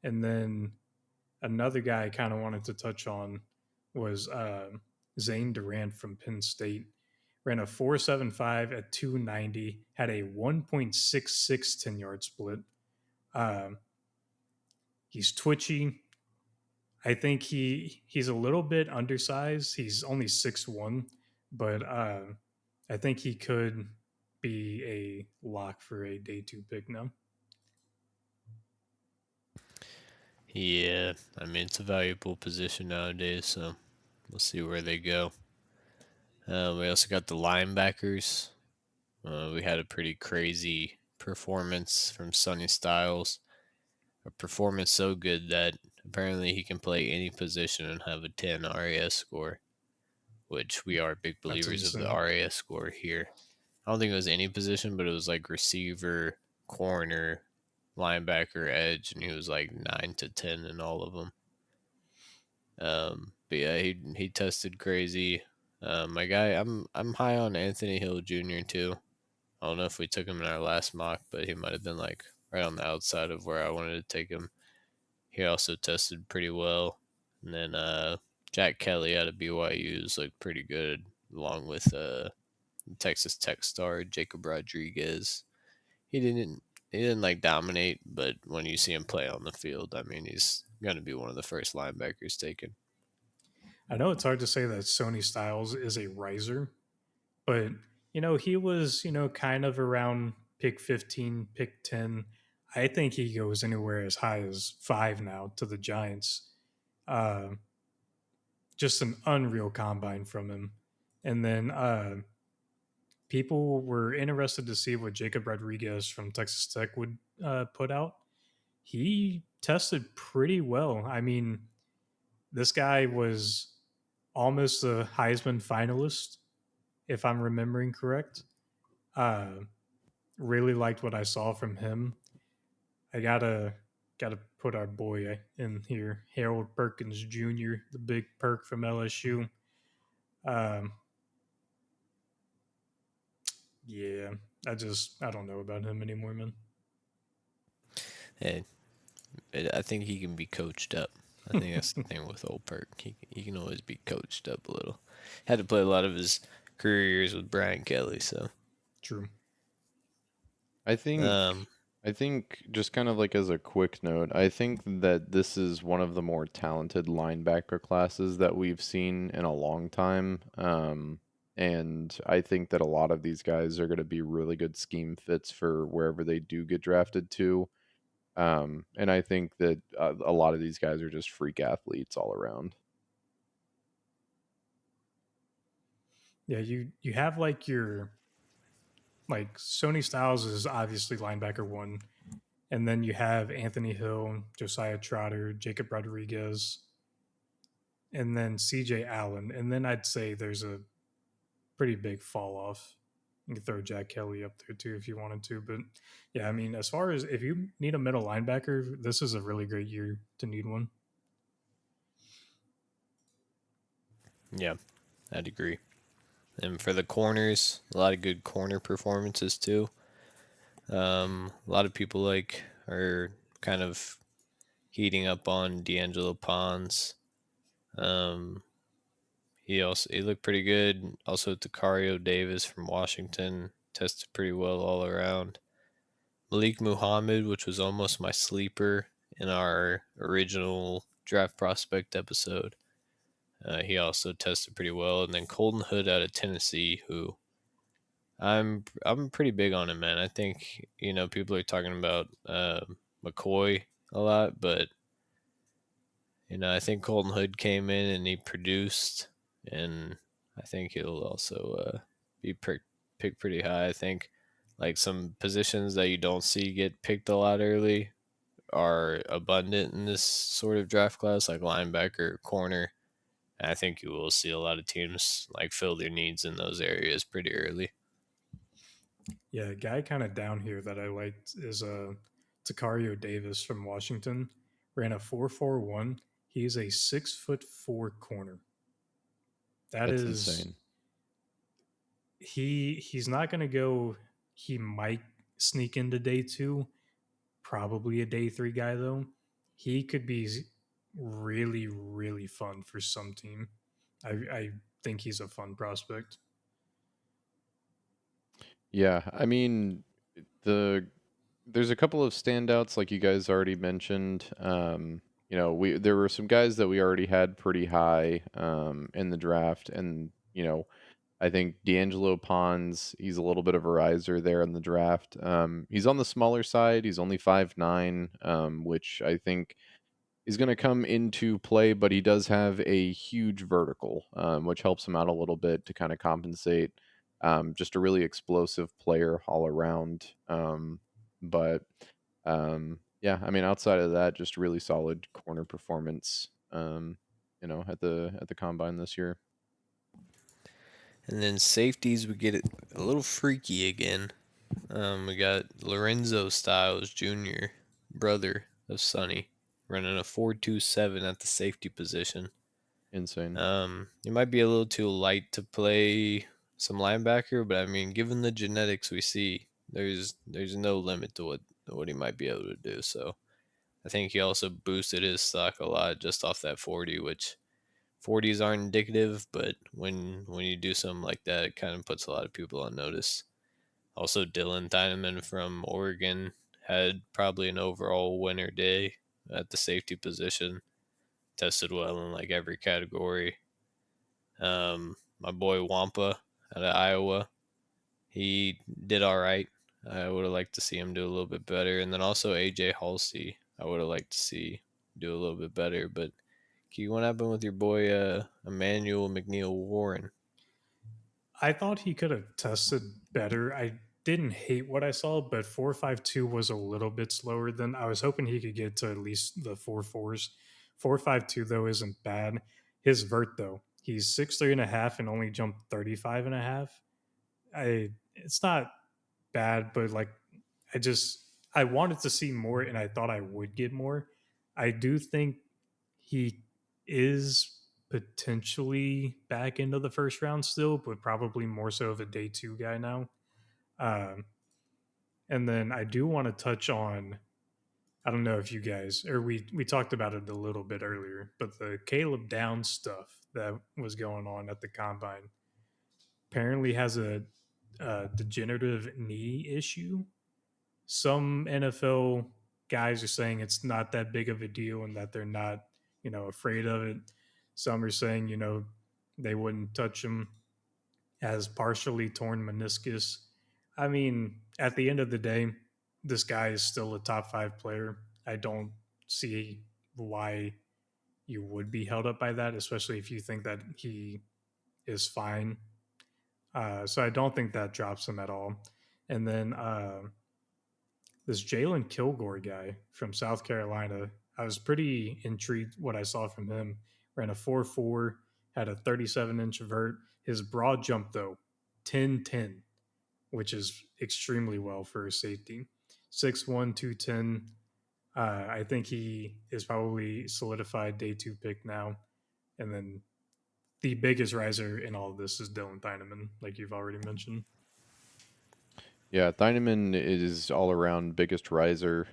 And then another guy I kind of wanted to touch on was Zane Durant from Penn State. Ran a 4.75 at 290, had a 1.66 10-yard split. Um, he's twitchy. I think he's a little bit undersized. He's only 6'1", but I think he could be a lock for a day two pick now. Yeah, I mean it's a valuable position nowadays, so we'll see where they go. We also got the linebackers. We had a pretty crazy performance from Sonny Styles. A performance so good that apparently he can play any position and have a 10 RAS score, which we are big That's believers of the insane. RAS score here. I don't think it was any position, but it was like receiver, corner, linebacker, edge, and he was like 9 to 10 in all of them. But yeah, he tested crazy. My guy, I'm high on Anthony Hill Jr. too. I don't know if we took him in our last mock, but he might have been like right on the outside of where I wanted to take him. He also tested pretty well. And then Jack Kelly out of BYU's looked pretty good, along with Texas Tech star Jacob Rodriguez. He didn't like dominate, but when you see him play on the field, I mean he's gonna be one of the first linebackers taken. I know it's hard to say that Sony Styles is a riser, but he was kind of around pick 15, pick 10. I think he goes anywhere as high as 5 now to the Giants. Uh, just an unreal combine from him. And then people were interested to see what Jacob Rodriguez from Texas Tech would put out. He tested pretty well. I mean, this guy was almost a Heisman finalist, if I'm remembering correct. Uh, really liked what I saw from him. I gotta put our boy in here, Harold Perkins Jr., the big perk from LSU. Um, yeah, I don't know about him anymore, man. Hey, I think he can be coached up. I think that's the thing with old Perk. He can always be coached up a little. Had to play a lot of his career years with Brian Kelly, so True. I think um, I think just kind of like as a quick note, I think that this is one of the more talented linebacker classes that we've seen in a long time. And I think that a lot of these guys are going to be really good scheme fits for wherever they do get drafted to. And I think that a lot of these guys are just freak athletes all around. Yeah, you have like your like Sony Styles is obviously linebacker one, and then you have Anthony Hill, Josiah Trotter, Jacob Rodriguez, and then CJ Allen. And then I'd say there's a pretty big fall off. You can throw Jack Kelly up there too if you wanted to. But yeah, I mean, as far as if you need a middle linebacker, this is a really great year to need one. yeah, I'd agree. And for the corners, a lot of good corner performances too. A lot of people are kind of heating up on D'Angelo Pons. Um, He looked pretty good. Also, Takario Davis from Washington tested pretty well all around. Malik Muhammad, which was almost my sleeper in our original draft prospect episode. He also tested pretty well, and then Colton Hood out of Tennessee, who I'm pretty big on him, man. I think people are talking about McCoy a lot, but I think Colton Hood came in and he produced, and I think he'll also be picked pretty high. I think like some positions that you don't see get picked a lot early are abundant in this sort of draft class, like linebacker, corner. And I think you will see a lot of teams like fill their needs in those areas pretty early. Yeah, a guy kind of down here that I liked is Takario Davis from Washington. Ran a 4.41. He's a 6'4" corner. That That's is insane. he's not gonna go. He might sneak into day two, probably a day three guy though. He could be really, really fun for some team. I think he's a fun prospect. Yeah, I mean, the there's a couple of standouts like you guys already mentioned. We there were some guys that we already had pretty high in the draft, and I think D'Angelo Pons, he's a little bit of a riser there in the draft. He's on the smaller side. He's only 5'9", which I think is going to come into play, but he does have a huge vertical, which helps him out a little bit to kind of compensate. Just a really explosive player all around. But yeah, I mean, outside of that, just really solid corner performance. At the combine this year. And then safeties, we get it a little freaky again. We got Lorenzo Styles Jr., brother of Sonny, running a 4.27 at the safety position. Insane. He might be a little too light to play some linebacker, but I mean, given the genetics we see, there's no limit to what he might be able to do. So I think he also boosted his stock a lot just off that 40, which 40s aren't indicative, but when you do something like that, it kind of puts a lot of people on notice. Also, Dylan Dynaman from Oregon had probably an overall winner day at the safety position. Tested well in like every category. My boy Wampa out of Iowa, he did all right. I would have liked to see him do a little bit better. And then also AJ Halsey, I would have liked to see do a little bit better. But what happened with your boy Emmanuel McNeil Warren? I thought he could have tested better. I didn't hate what I saw, but 4.52 was a little bit slower than I was hoping he could get to at least the 4.4s. 4.52 though isn't bad. His vert though, he's 6'3" and a half and only jumped 35 and a half. It's not bad, but like I wanted to see more and I thought I would get more. I do think he is potentially back into the first round still, but probably more so of a day two guy now. Um, and then I do want to touch on, I don't know if you guys, or we talked about it a little bit earlier, but the Caleb Downs stuff that was going on at the combine apparently has a degenerative knee issue. Some NFL guys are saying it's not that big of a deal and that they're not, afraid of it. Some are saying, they wouldn't touch him as partially torn meniscus. I mean, at the end of the day, this guy is still a top five player. I don't see why you would be held up by that, especially if you think that he is fine. So I don't think that drops him at all. And then this Jalen Kilgore guy from South Carolina, I was pretty intrigued what I saw from him. Ran a 4.4, had a 37-inch vert. His broad jump, though, 10.10, which is extremely well for a safety. 6'1", 210. I think he is probably solidified day two pick now. And then the biggest riser in all of this is Dylan Theineman, like you've already mentioned. Yeah, Thieneman is all around biggest riser.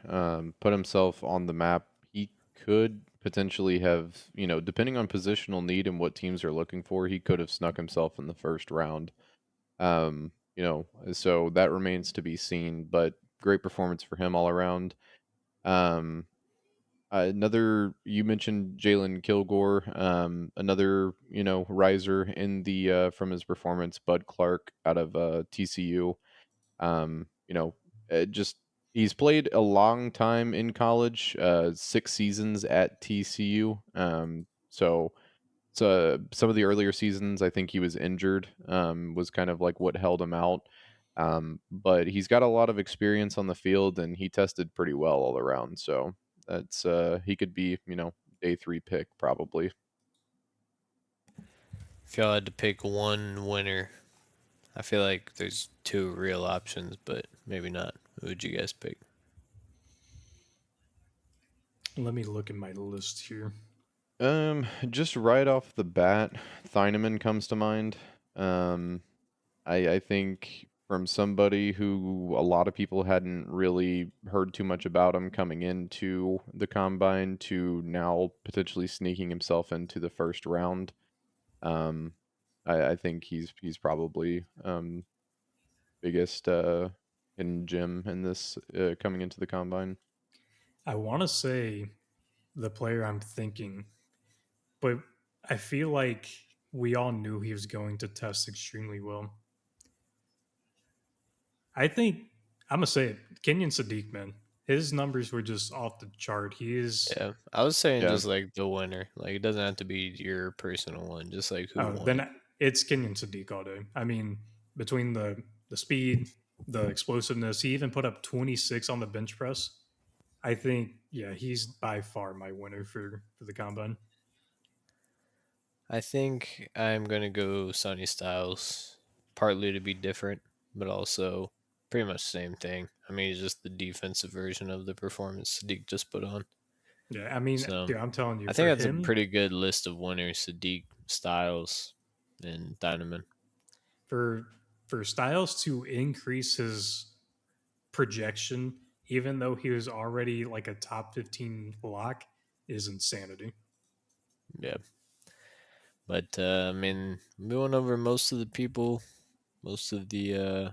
Put himself on the map. He could potentially have, depending on positional need and what teams are looking for, he could have snuck himself in the first round. So that remains to be seen, but great performance for him all around. Um, Another, you mentioned Jalen Kilgore, another, riser in the from his performance, Bud Clark out of TCU. Um, you know, just he's played a long time in college, 6 seasons at TCU. So some of the earlier seasons, I think he was injured, was kind of like what held him out. But he's got a lot of experience on the field, and he tested pretty well all around. So that's he could be, day 3 pick probably. If y'all had to pick one winner, I feel like there's two real options, but maybe not. Who would you guys pick? Let me look at my list here. Just right off the bat, Thieneman comes to mind. Um, I think from somebody who a lot of people hadn't really heard too much about him coming into the combine to now potentially sneaking himself into the first round. Um, I think he's probably biggest hidden gem in this coming into the combine. I want to say the player I'm thinking, but I feel like we all knew he was going to test extremely well. I think I'm gonna say it. Kenyon Sadiq, man, his numbers were just off the chart. He is. Yeah, I was saying Yeah, just like the winner. Like it doesn't have to be your personal one, just like who Oh, won it. then it's Kenyon Sadiq all day. I mean, between the speed, the explosiveness, he even put up 26 on the bench press. I think, yeah, he's by far my winner for the combine. I think I'm gonna go Sonny Styles, partly to be different, but also pretty much the same thing. I mean, he's just the defensive version of the performance Sadiq just put on. Yeah, I mean, So dude, I'm telling you, I think for that's a him, pretty good list of winners: Sadiq, Styles, and Dynaman. for for Styles to increase his projection, even though he was already like a top 15 lock, is insanity. Yeah, but I mean, we went over most of the people, most of the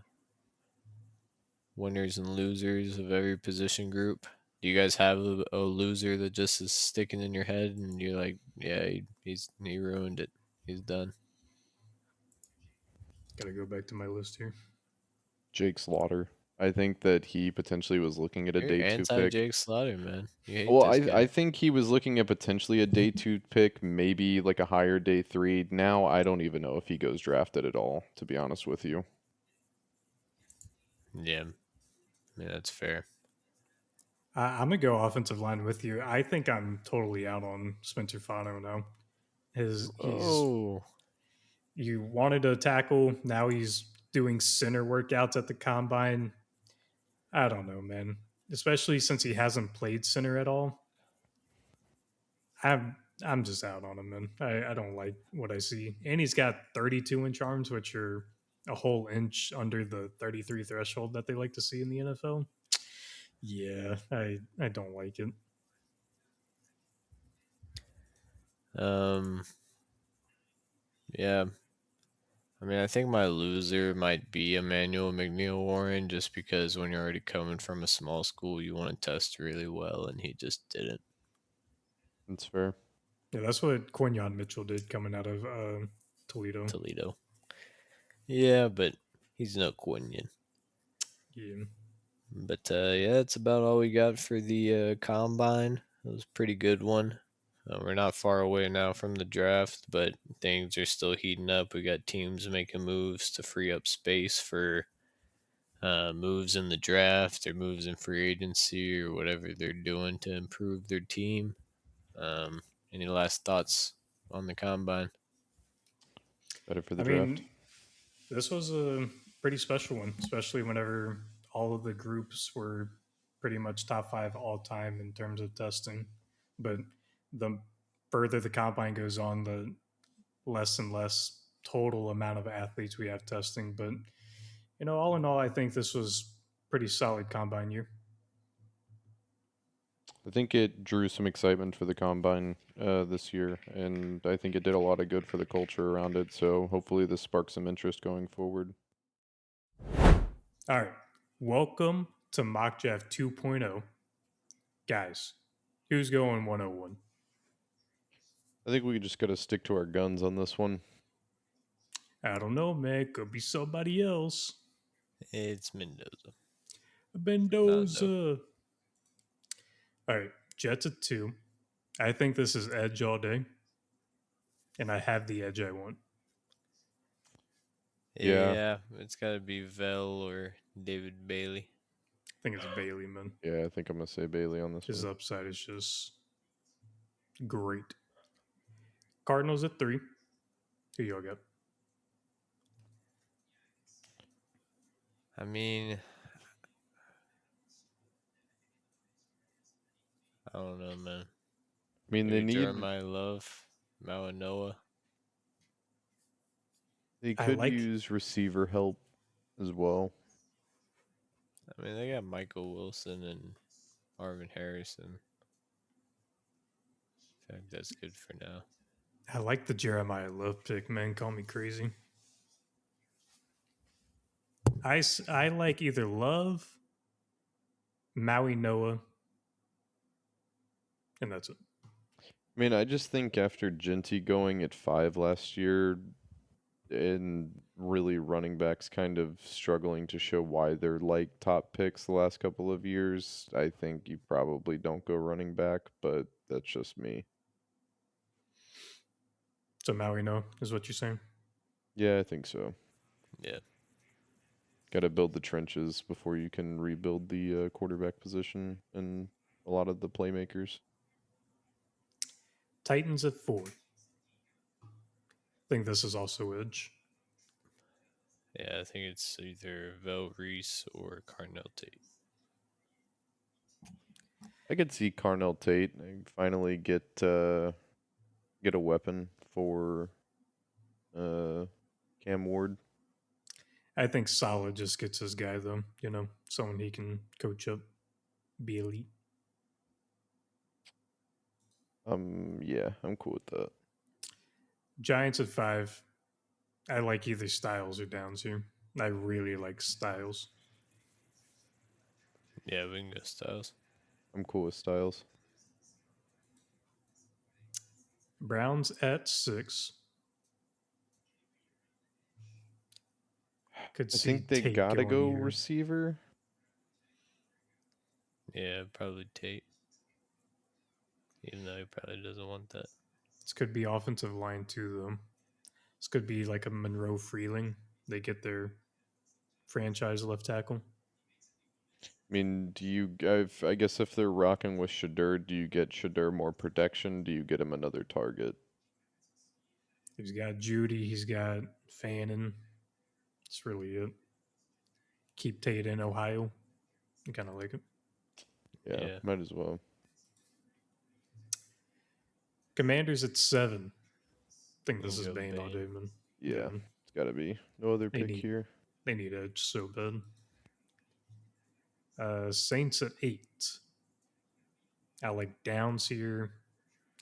winners and losers of every position group. Do you guys have a loser that just is sticking in your head and you're like, yeah, he ruined it. He's done. Gotta go back to my list here. Jake Slaughter. I think that he potentially was looking at a You're day 2 anti pick. Jake Slaughter, man. You hate Well, this I guy. think he was looking at potentially a day 2 pick, maybe like a higher day 3. Now I don't even know if he goes drafted at all, to be honest with you. Yeah, yeah, that's fair. I'm gonna go offensive line with you. I think I'm totally out on Spencer Fano now. He's Oh, you wanted to tackle, now he's doing center workouts at the combine. I don't know, man. Especially since he hasn't played center at all. I'm just out on him, man. I don't like what I see. And he's got 32-inch arms, which are a whole inch under the 33 threshold that they like to see in the NFL. Yeah, I don't like it. um, yeah. I mean, I think my loser might be Emmanuel McNeil Warren, just because when you're already coming from a small school, you want to test really well, and he just didn't. That's fair. Yeah, that's what Quinyon Mitchell did coming out of Toledo. Toledo. Yeah, but he's no Quinion. Yeah. But yeah, that's about all we got for the combine. It was a pretty good one. We're not far away now from the draft, but things are still heating up. We got teams making moves to free up space for moves in the draft or moves in free agency or whatever they're doing to improve their team. Um, any last thoughts on the combine? Better for I the draft. mean, this was a pretty special one, especially whenever all of the groups were pretty much top five all time in terms of testing. But the further the combine goes on, the less and less total amount of athletes we have testing. But all in all, I think this was pretty solid combine year. I think it drew some excitement for the combine this year, and I think it did a lot of good for the culture around it. So hopefully this sparks some interest going forward. All right. Welcome to Mock Draft 2.0. Guys, who's going 101? I think we just got to stick to our guns on this one. I don't know, man. Could be somebody else. It's Mendoza. Fernando. Mendoza. All right. Jets at 2. I think this is edge all day, and I have the edge I want. Yeah, Yeah, it's got to be Vel or David Bailey. I think it's Bailey, man. yeah, I think I'm gonna say Bailey on this His one. upside is just great. Cardinals at 3. Who y'all got? I mean, I don't know, man. I mean, Maybe Jeremiah Love, Noah. they I could like use receiver help as well. I mean, they got Michael Wilson and Marvin Harrison. I think that's good for now. the Jeremiah Love pick, man. Call me crazy. I like either Love, Maui Noah, and that's it. I mean, I just think after Genty going at 5 last year, and really running backs kind of struggling to show why they're like top picks the last couple of years, I think you probably don't go running back, but that's just me. So Maui Noah is what you're saying. Yeah, I think so. Yeah. Got to build the trenches before you can rebuild the quarterback position and a lot of the playmakers. Titans at 4. I think this is also edge. Yeah, I think it's either Vel Reese or Carnell Tate. I could see Carnell Tate finally get a weapon for uh, Cam Ward. I think Solid just gets his guy though. Someone he can coach up, be elite. Yeah, I'm cool with that. Giants at 5. I like either Styles or Downs here. I really like Styles. Yeah, we can go Styles. I'm cool with Styles. Browns at 6. Could I see think they Tate gotta going go here. receiver. Yeah, probably Tate. Even though he probably doesn't want that. This could be offensive line too, though. This could be like a Monroe Freeling. They get their franchise left tackle. I mean, I guess if they're rocking with Shadur, do you get Shadur more protection? Do you get him another target? He's got Judy. He's got Fannin. That's really it. Keep Tate in Ohio. I kind of like it. Yeah, Yeah. might as well. Commanders at 7. I think We this can is go Bane all Bane. day, man. Yeah, Yeah, it's gotta be. No other they pick need here. they need edge so bad. Saints at 8. I like Downs here.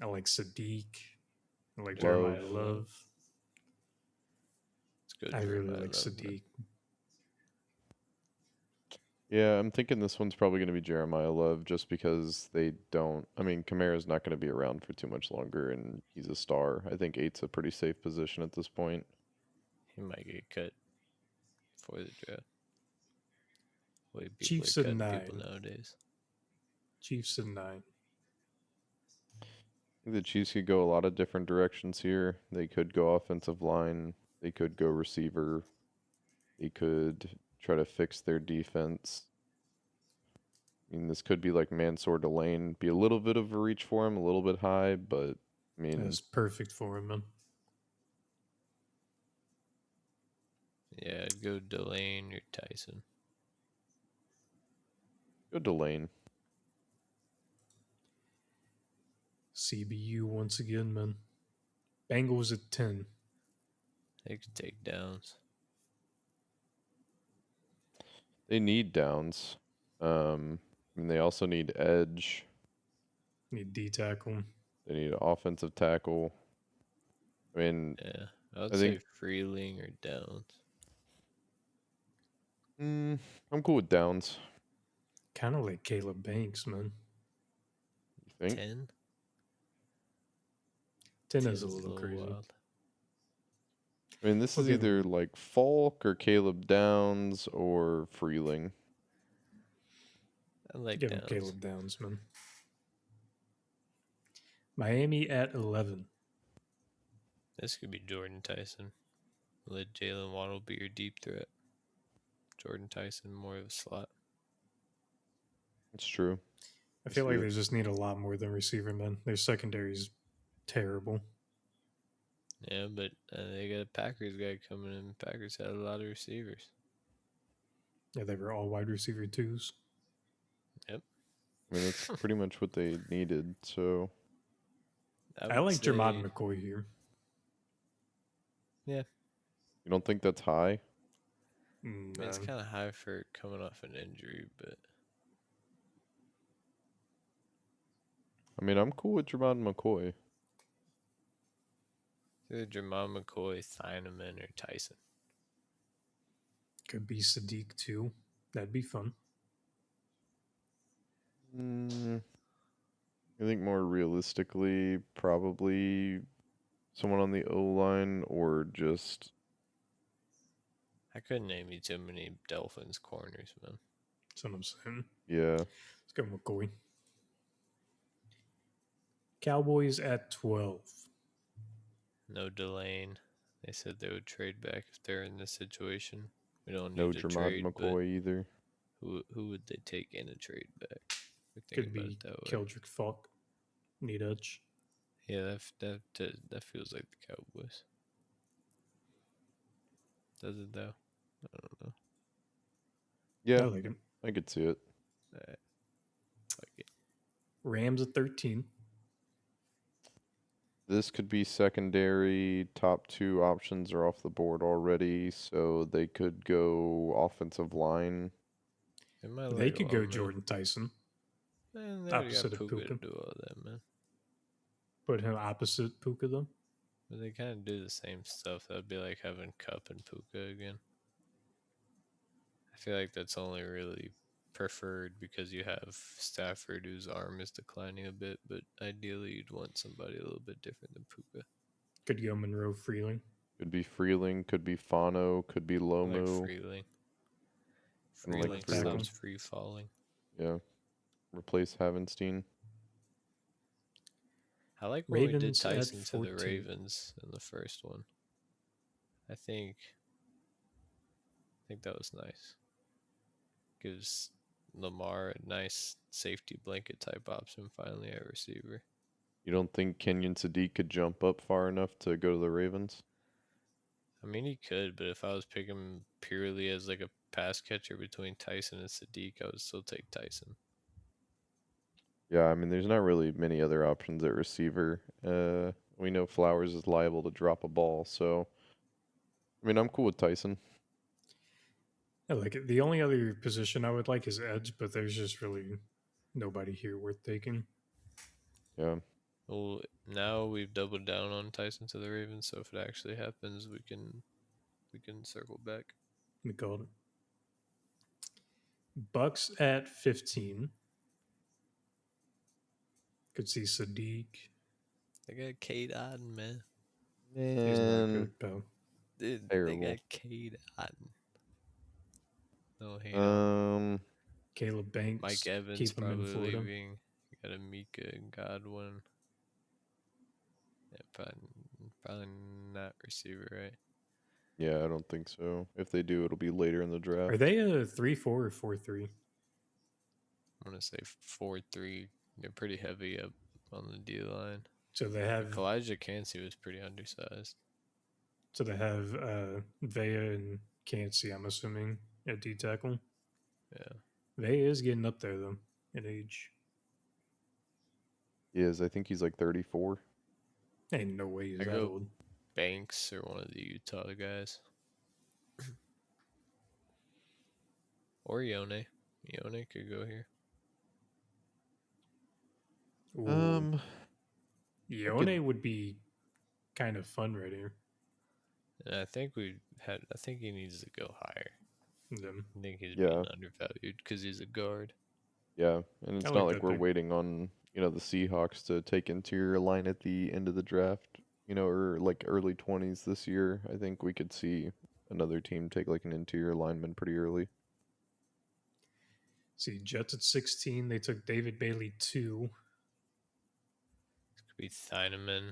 I like Sadiq. I like Love. Jeremiah Love. It's good, I really Jeremiah like Love, man. Sadiq. Yeah, I'm thinking this one's probably gonna be Jeremiah Love just because they don't. I mean, Kamara's not gonna be around for too much longer, and he's a star. I think 8's a pretty safe position at this point. He might get cut for the draft. The way people are Chiefs at cutting people 9. nowadays. Chiefs at 9. I think the Chiefs could go a lot of different directions here. They could go offensive line. They could go receiver. They could try to fix their defense. I mean, this could be like Mansour Delane. Be a little bit of a reach for him, a little bit high, but I mean, That's perfect for him, man. Yeah, I'd go Delane or Tyson. go Delane. CBU once again, man. Bengals at 10. They could take Downs. They need downs. I mean, they also need edge. Need D tackle. They need an offensive tackle. I mean, Yeah, I would I think say Freeling or Downs. I'm cool with Downs. Kind of like Caleb Banks, man. You think? 10? 10 is a 10's a little little crazy. wild. I mean, this We'll is give either him like Falk or Caleb Downs or Freeling. I like give him Downs. Caleb Downs, man. Miami at 11. This could be Jordan Tyson. Let Jalen Waddle be your deep threat. Jordan Tyson more of a slot. It's true. I I feel see like it. they just need a lot more than receiver, man. Their secondary is terrible. Yeah, but they got a Packers guy coming in. Packers had a lot of receivers. Yeah, they were all wide receiver twos. Yep. I mean, that's pretty much what they needed. So, I I would like Jermod say, McCoy here. yeah, you don't think that's high? I mean, it's No. kind of high for coming off an injury, but I mean, I'm cool with Jermon McCoy. either Jamal McCoy, Thieneman, or Tyson. Could be Sadiq too. That'd be fun. Mm, I think more realistically, probably someone on the O line or just I couldn't name you too many Dolphins corners, man. That's what I'm saying. yeah. Let's go McCoy. Cowboys at 12. No Delane. They said they would trade back if they're in this situation. We don't No need to Jermon trade, but McCoy either. who would they take in a trade back? We're thinking Could about it be that way. Keldrick Falk. Need edge. Yeah, that feels like the Cowboys. Does it though? I don't know. I Yeah, like him. I could see it. Like it. Rams at 13. This could be secondary. Top two options are off the board already, so they could go offensive line. They might They like could go Lomu. Jordan Tyson. Man, they already got Opposite of Puka to Puka. do all that, man. Put him opposite Puka though. But they kind of do the same stuff. That'd be like having Cup and Puka again. I feel like that's only really preferred because you have Stafford whose arm is declining a bit, but ideally you'd want somebody a little bit different than Puka. Could go Monroe Freeling. Could be Freeling, could be Fano, could be I like Lomu. Freeling. I don't like Freeling Left tackle. Freeling. stops free falling. Yeah. Replace Havenstein. I like when we did Ravens at Tyson to the 14. Ravens in the first one. I think that was nice. Gives Lamar a nice safety blanket type option finally at receiver. You don't think Kenyon Sadiq could jump up far enough to go to the Ravens? I mean, he could, but if I was picking purely as like a pass catcher between Tyson and Sadiq, I would still take Tyson. Yeah, I mean, there's not really many other options at receiver. We know Flowers is liable to drop a ball, so I mean, I'm cool with Tyson. I like it. The only other position I would like is edge, but there's just really nobody here worth taking. Yeah, Well, now we've doubled down on Tyson to the Ravens, so if it actually happens, we can circle back. We called it. Bucks at 15. Could see Sadiq. They got Cade Otten, man. He's not man, good, pal. Dude, they terrible. got Cade Otten. No hate on him. Um, Caleb Mike Banks. Evans Keep him in probably Florida. leaving. You got Amika and Godwin. Yeah, probably not receiver, right? yeah, I don't think so. If they do, it'll be later in the Are draft. they a 3-4 or 4-3? I'm gonna say 4-3. They're pretty heavy up on the D line. So they have Elijah Cansey was pretty undersized. Vea and Cansey, I'm assuming, at D tackle. Yeah. Vea is getting up there though in age. He is. I think he's like 34. Ain't no way he's I that go old. Banks or one of the Utah guys. Or Yone. Yone could go here. Ooh, Um, I Ione could, would be kind of fun right here. And I think we had. I think he needs to go higher. Them. I think he's being yeah, undervalued because he's a guard. yeah, and I it's not like like that we're pick. waiting on the Seahawks to take interior line at the end of the draft, or like early 20s this year. I think we could see another team take like an interior lineman pretty early. See, Jets at 16. They took David Bailey 2. Could be Thieneman,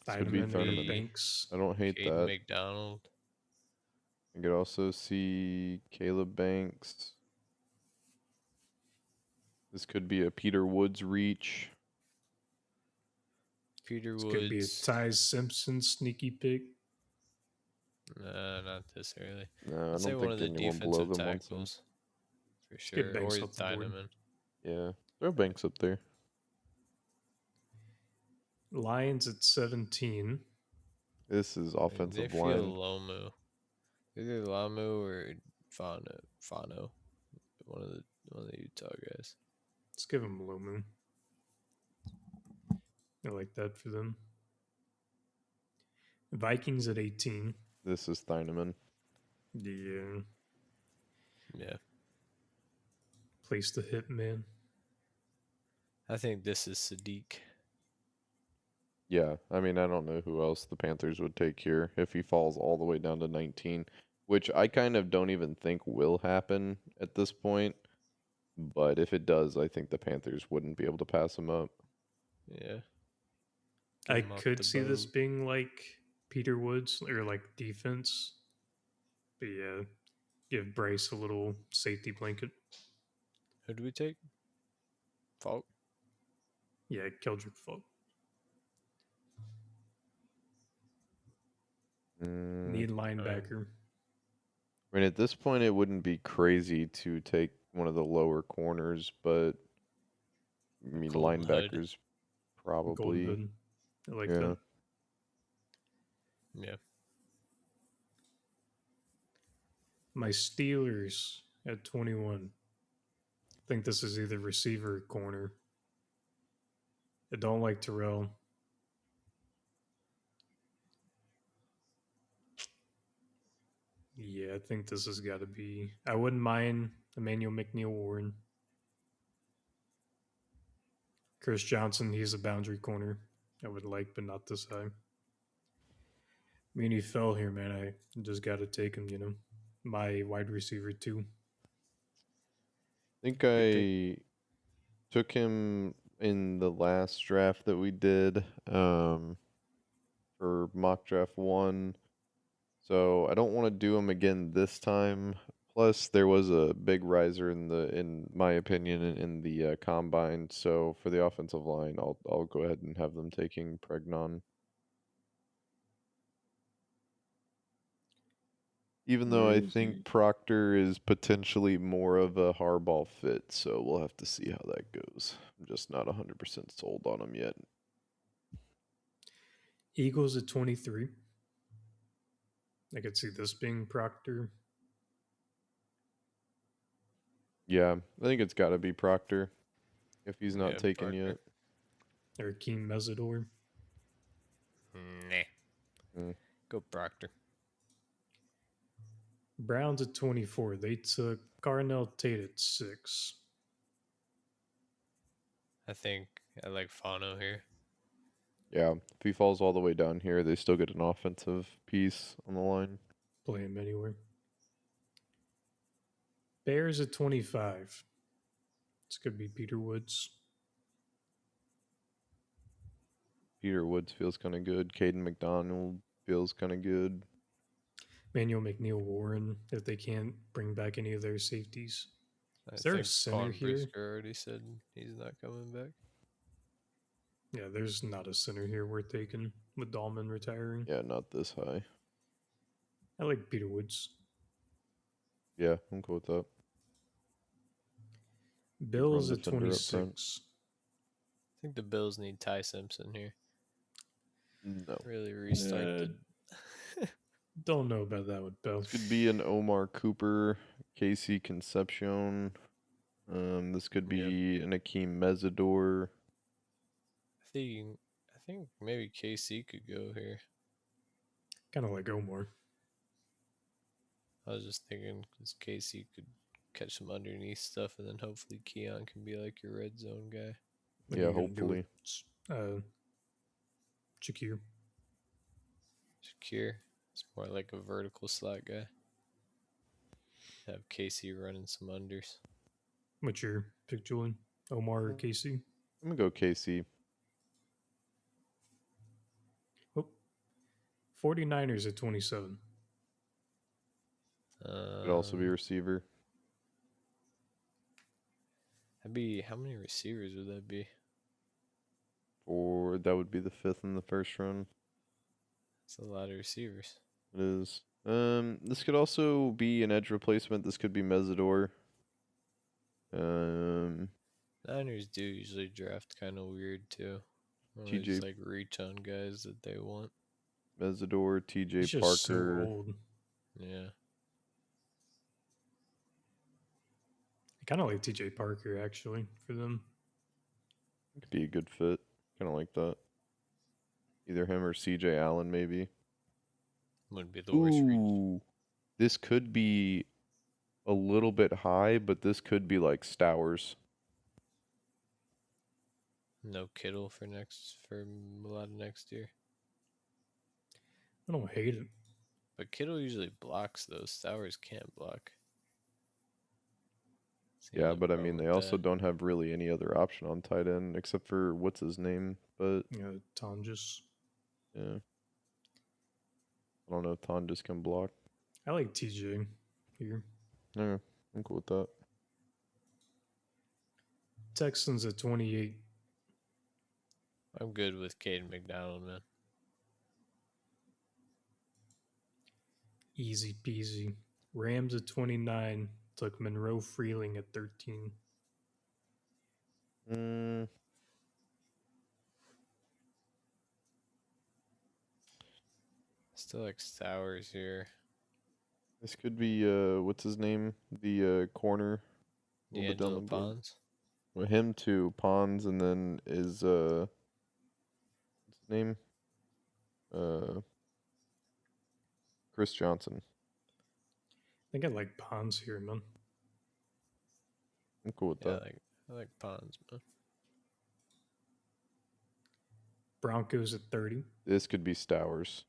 This could be Thieneman could or Thurman. be Banks. I don't hate Caden that. McDonald. I could also see Caleb Banks. This could be a Peter Woods reach. Peter This could be a Woods. Ty Simpson sneaky pick. Nah, not this early. No, I I'd say don't one of think the anyone below defensive them wants him. tackles for Let's get sure, or Banks off the board. Thieneman. Yeah, throw Banks up there. Lions at 17. This is They offensive feel line. Lomu. Either Lamu or Fano. Fano. One of the Utah guys. Let's give him Lomu. I like that for them. Vikings at 18. This is Thieneman. Yeah. Yeah. Place the hitman. I think this is Sadiq. Yeah, I mean, I don't know who else the Panthers would take here if he falls all the way down to 19, which I kind of don't even think will happen at this point. But if it does, I think the Panthers wouldn't be able to pass him up. Yeah. Get I him off could the see this boat. being like Peter Woods or like defense. But yeah, give Bryce a little safety blanket. Who do we take? Falk? Yeah, Keldrick Falk. Mm, Need linebacker. I mean, at this point, it wouldn't be crazy to take one of the lower corners, but I mean, Golden Hood. linebackers Golden probably. Hood. I like Yeah. that. Yeah. My Steelers at 21. I think this is either receiver or corner. I don't like Terrell. Yeah, I think this has got to be. I wouldn't mind Emmanuel McNeil Warren. Chris Johnson, he's a boundary corner. I would like, but not this high. I mean, he fell here, man. I just got to take him. My wide receiver, too. I think Good pick. I took him in the last draft that we did for mock draft one. So I don't want to do him again this time. Plus, there was a big riser in my opinion, in the combine. So for the offensive line, I'll go ahead and have them taking Pregnon. Even though Where I is think he? Proctor is potentially more of a Harbaugh fit, so we'll have to see how that goes. I'm just not 100% sold on him yet. Eagles at 23. I could see this being Proctor. Yeah, I think it's got to be Proctor if he's not Yeah, taken Proctor. yet. Or Keem Mesidor. Nah. Mm. Go Proctor. Browns at 24. They took Carnell Tate at 6. I think I like Fano here. Yeah, if he falls all the way down here, they still get an offensive piece on the line. Play him anywhere. Bears at 25. This could be Peter Woods. Peter Woods feels kind of good. Caden McDonald feels kind of good. Manuel McNeil Warren, if they can't bring back any of their safeties. I Is there a think center Quan here? Brisker already said he's not coming back. Yeah, there's not a center here worth taking with Dahlman retiring. Yeah, not this high. I like Peter Woods. Yeah, I'm cool with that. Good run Bills at defender up front. 26. I think the Bills need Ty Simpson here. No. Really restart the. Don't know about that one, Bill. This could be an Omar Cooper, Casey Concepcion. This could Yep. be an Akeem Mesidor. I think maybe KC could go here. Kind of like Omar. I was just thinking because KC could catch some underneath stuff, and then hopefully Keon can be like your red zone guy. What are Yeah, you gonna do with hopefully. Shakir? Shakir is more like a vertical slot guy. Have KC running some unders. What's your pick, Julian? Omar or KC? I'm gonna go KC. Oh, 49ers at 27. Could also be Um, receiver. that'd be how many receivers would that be? Or that would be the 5th in the first round. That's a lot of receivers. It is. This could also be an edge replacement. This could be Mesidor. Um, Niners do usually draft kind of weird too. Always TJ like reach on guys that they want. Mesidor, TJ He's just so Parker. old. Yeah. I kind of like TJ Parker actually for them. Could be a good fit. Kind of like that. Either him or CJ Allen, maybe. Wouldn't be the worst reach. Ooh, this could be a little bit high, but this could be like Stowers. No Kittle for a lot of next year. I don't hate it. But Kittle usually blocks those. Stowers can't block. It's the Yeah, only but I mean, problem they with also that. don't have really any other option on tight end except for what's his name. But Tonjes. yeah, I don't know if Tonjes can block. I like TJ here. Yeah, I'm cool with that. Texans at 28. I'm good with Caden McDonald, man. Easy peasy. Rams at 29. Took Monroe Freeling at 13. Mm, Still like Stowers here. this could be what's his name? The corner, a little bit down the D'Angelo board. Pons. Well, him too, Pons, and then is what's his name? Uh, Chris Johnson. I think I like Pons here, man. I'm cool with Yeah, that. I like Pons, man. Broncos at 30. This could be Stowers,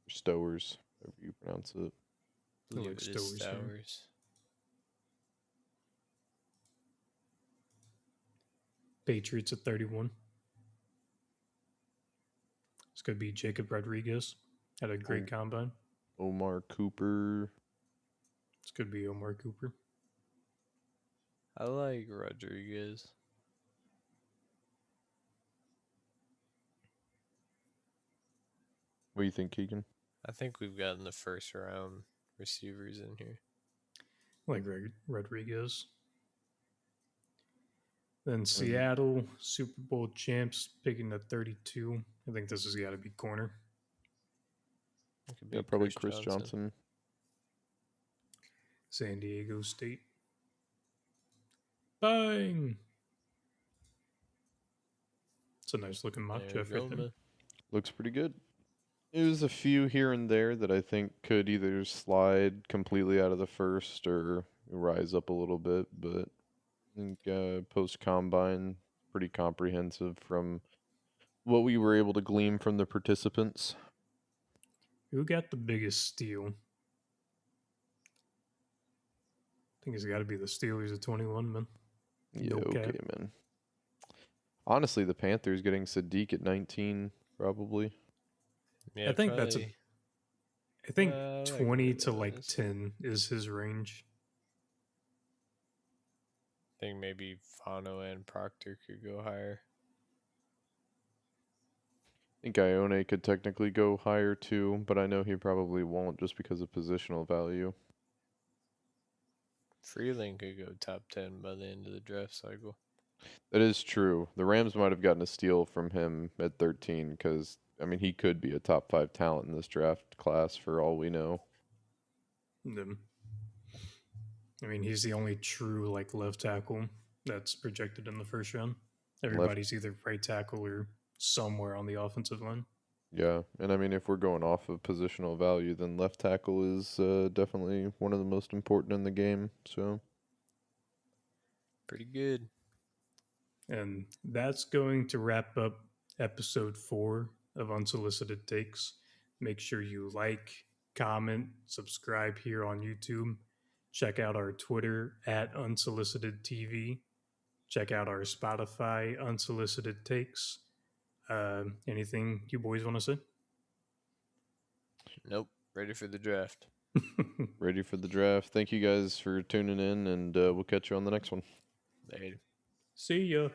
Stowers, however you pronounce it. I I believe like it is Stowers here. Stowers. Patriots at 31. This could be Jacob Rodriguez. Had a great combine. Omar Cooper. This could be Omar Cooper. I like Rodriguez. What do you think, Keegan? I think we've gotten the first round receivers in here. I like Rodriguez. Then Seattle, Super Bowl champs, picking at 32. I think this has got to be corner. It could be Yeah, probably Chris Johnson. San Diego State. Bang! It's a nice looking mock There you draft go, right there. man. Looks pretty good. There's a few here and there that I think could either slide completely out of the first or rise up a little bit, but I think post combine pretty comprehensive from what we were able to glean from the participants. Who got the biggest steal? I think it's got to be the Steelers at 21, man. Yeah, No okay, cap. man. Honestly, the Panthers getting Sadiq at 19, probably. Yeah, I think that's probably. I think I like 20 where to that like is. 10 is his range. I think maybe Fano and Proctor could go higher. I think Ione could technically go higher too, but I know he probably won't just because of positional value. Freeling could go top 10 by the end of the draft cycle. That is true. The Rams might have gotten a steal from him at 13 because I mean, he could be a top 5 talent in this draft class for all we know. I mean, he's the only true like left tackle that's projected in the first round. Left, Everybody's either right tackle or somewhere on the offensive line. yeah. And I mean, if we're going off of positional value, then left tackle is definitely one of the most important in the game. So, Pretty good. And that's going to wrap up episode 4 of Unsolicited Takes. Make sure you like, comment, subscribe here on YouTube. Check out our Twitter at Unsolicited TV. Check out our Spotify Unsolicited Takes. Anything you boys want to say? Nope. Ready for the draft. ready for the draft. Thank you guys for tuning in, and we'll catch you on the next one. Later. See ya.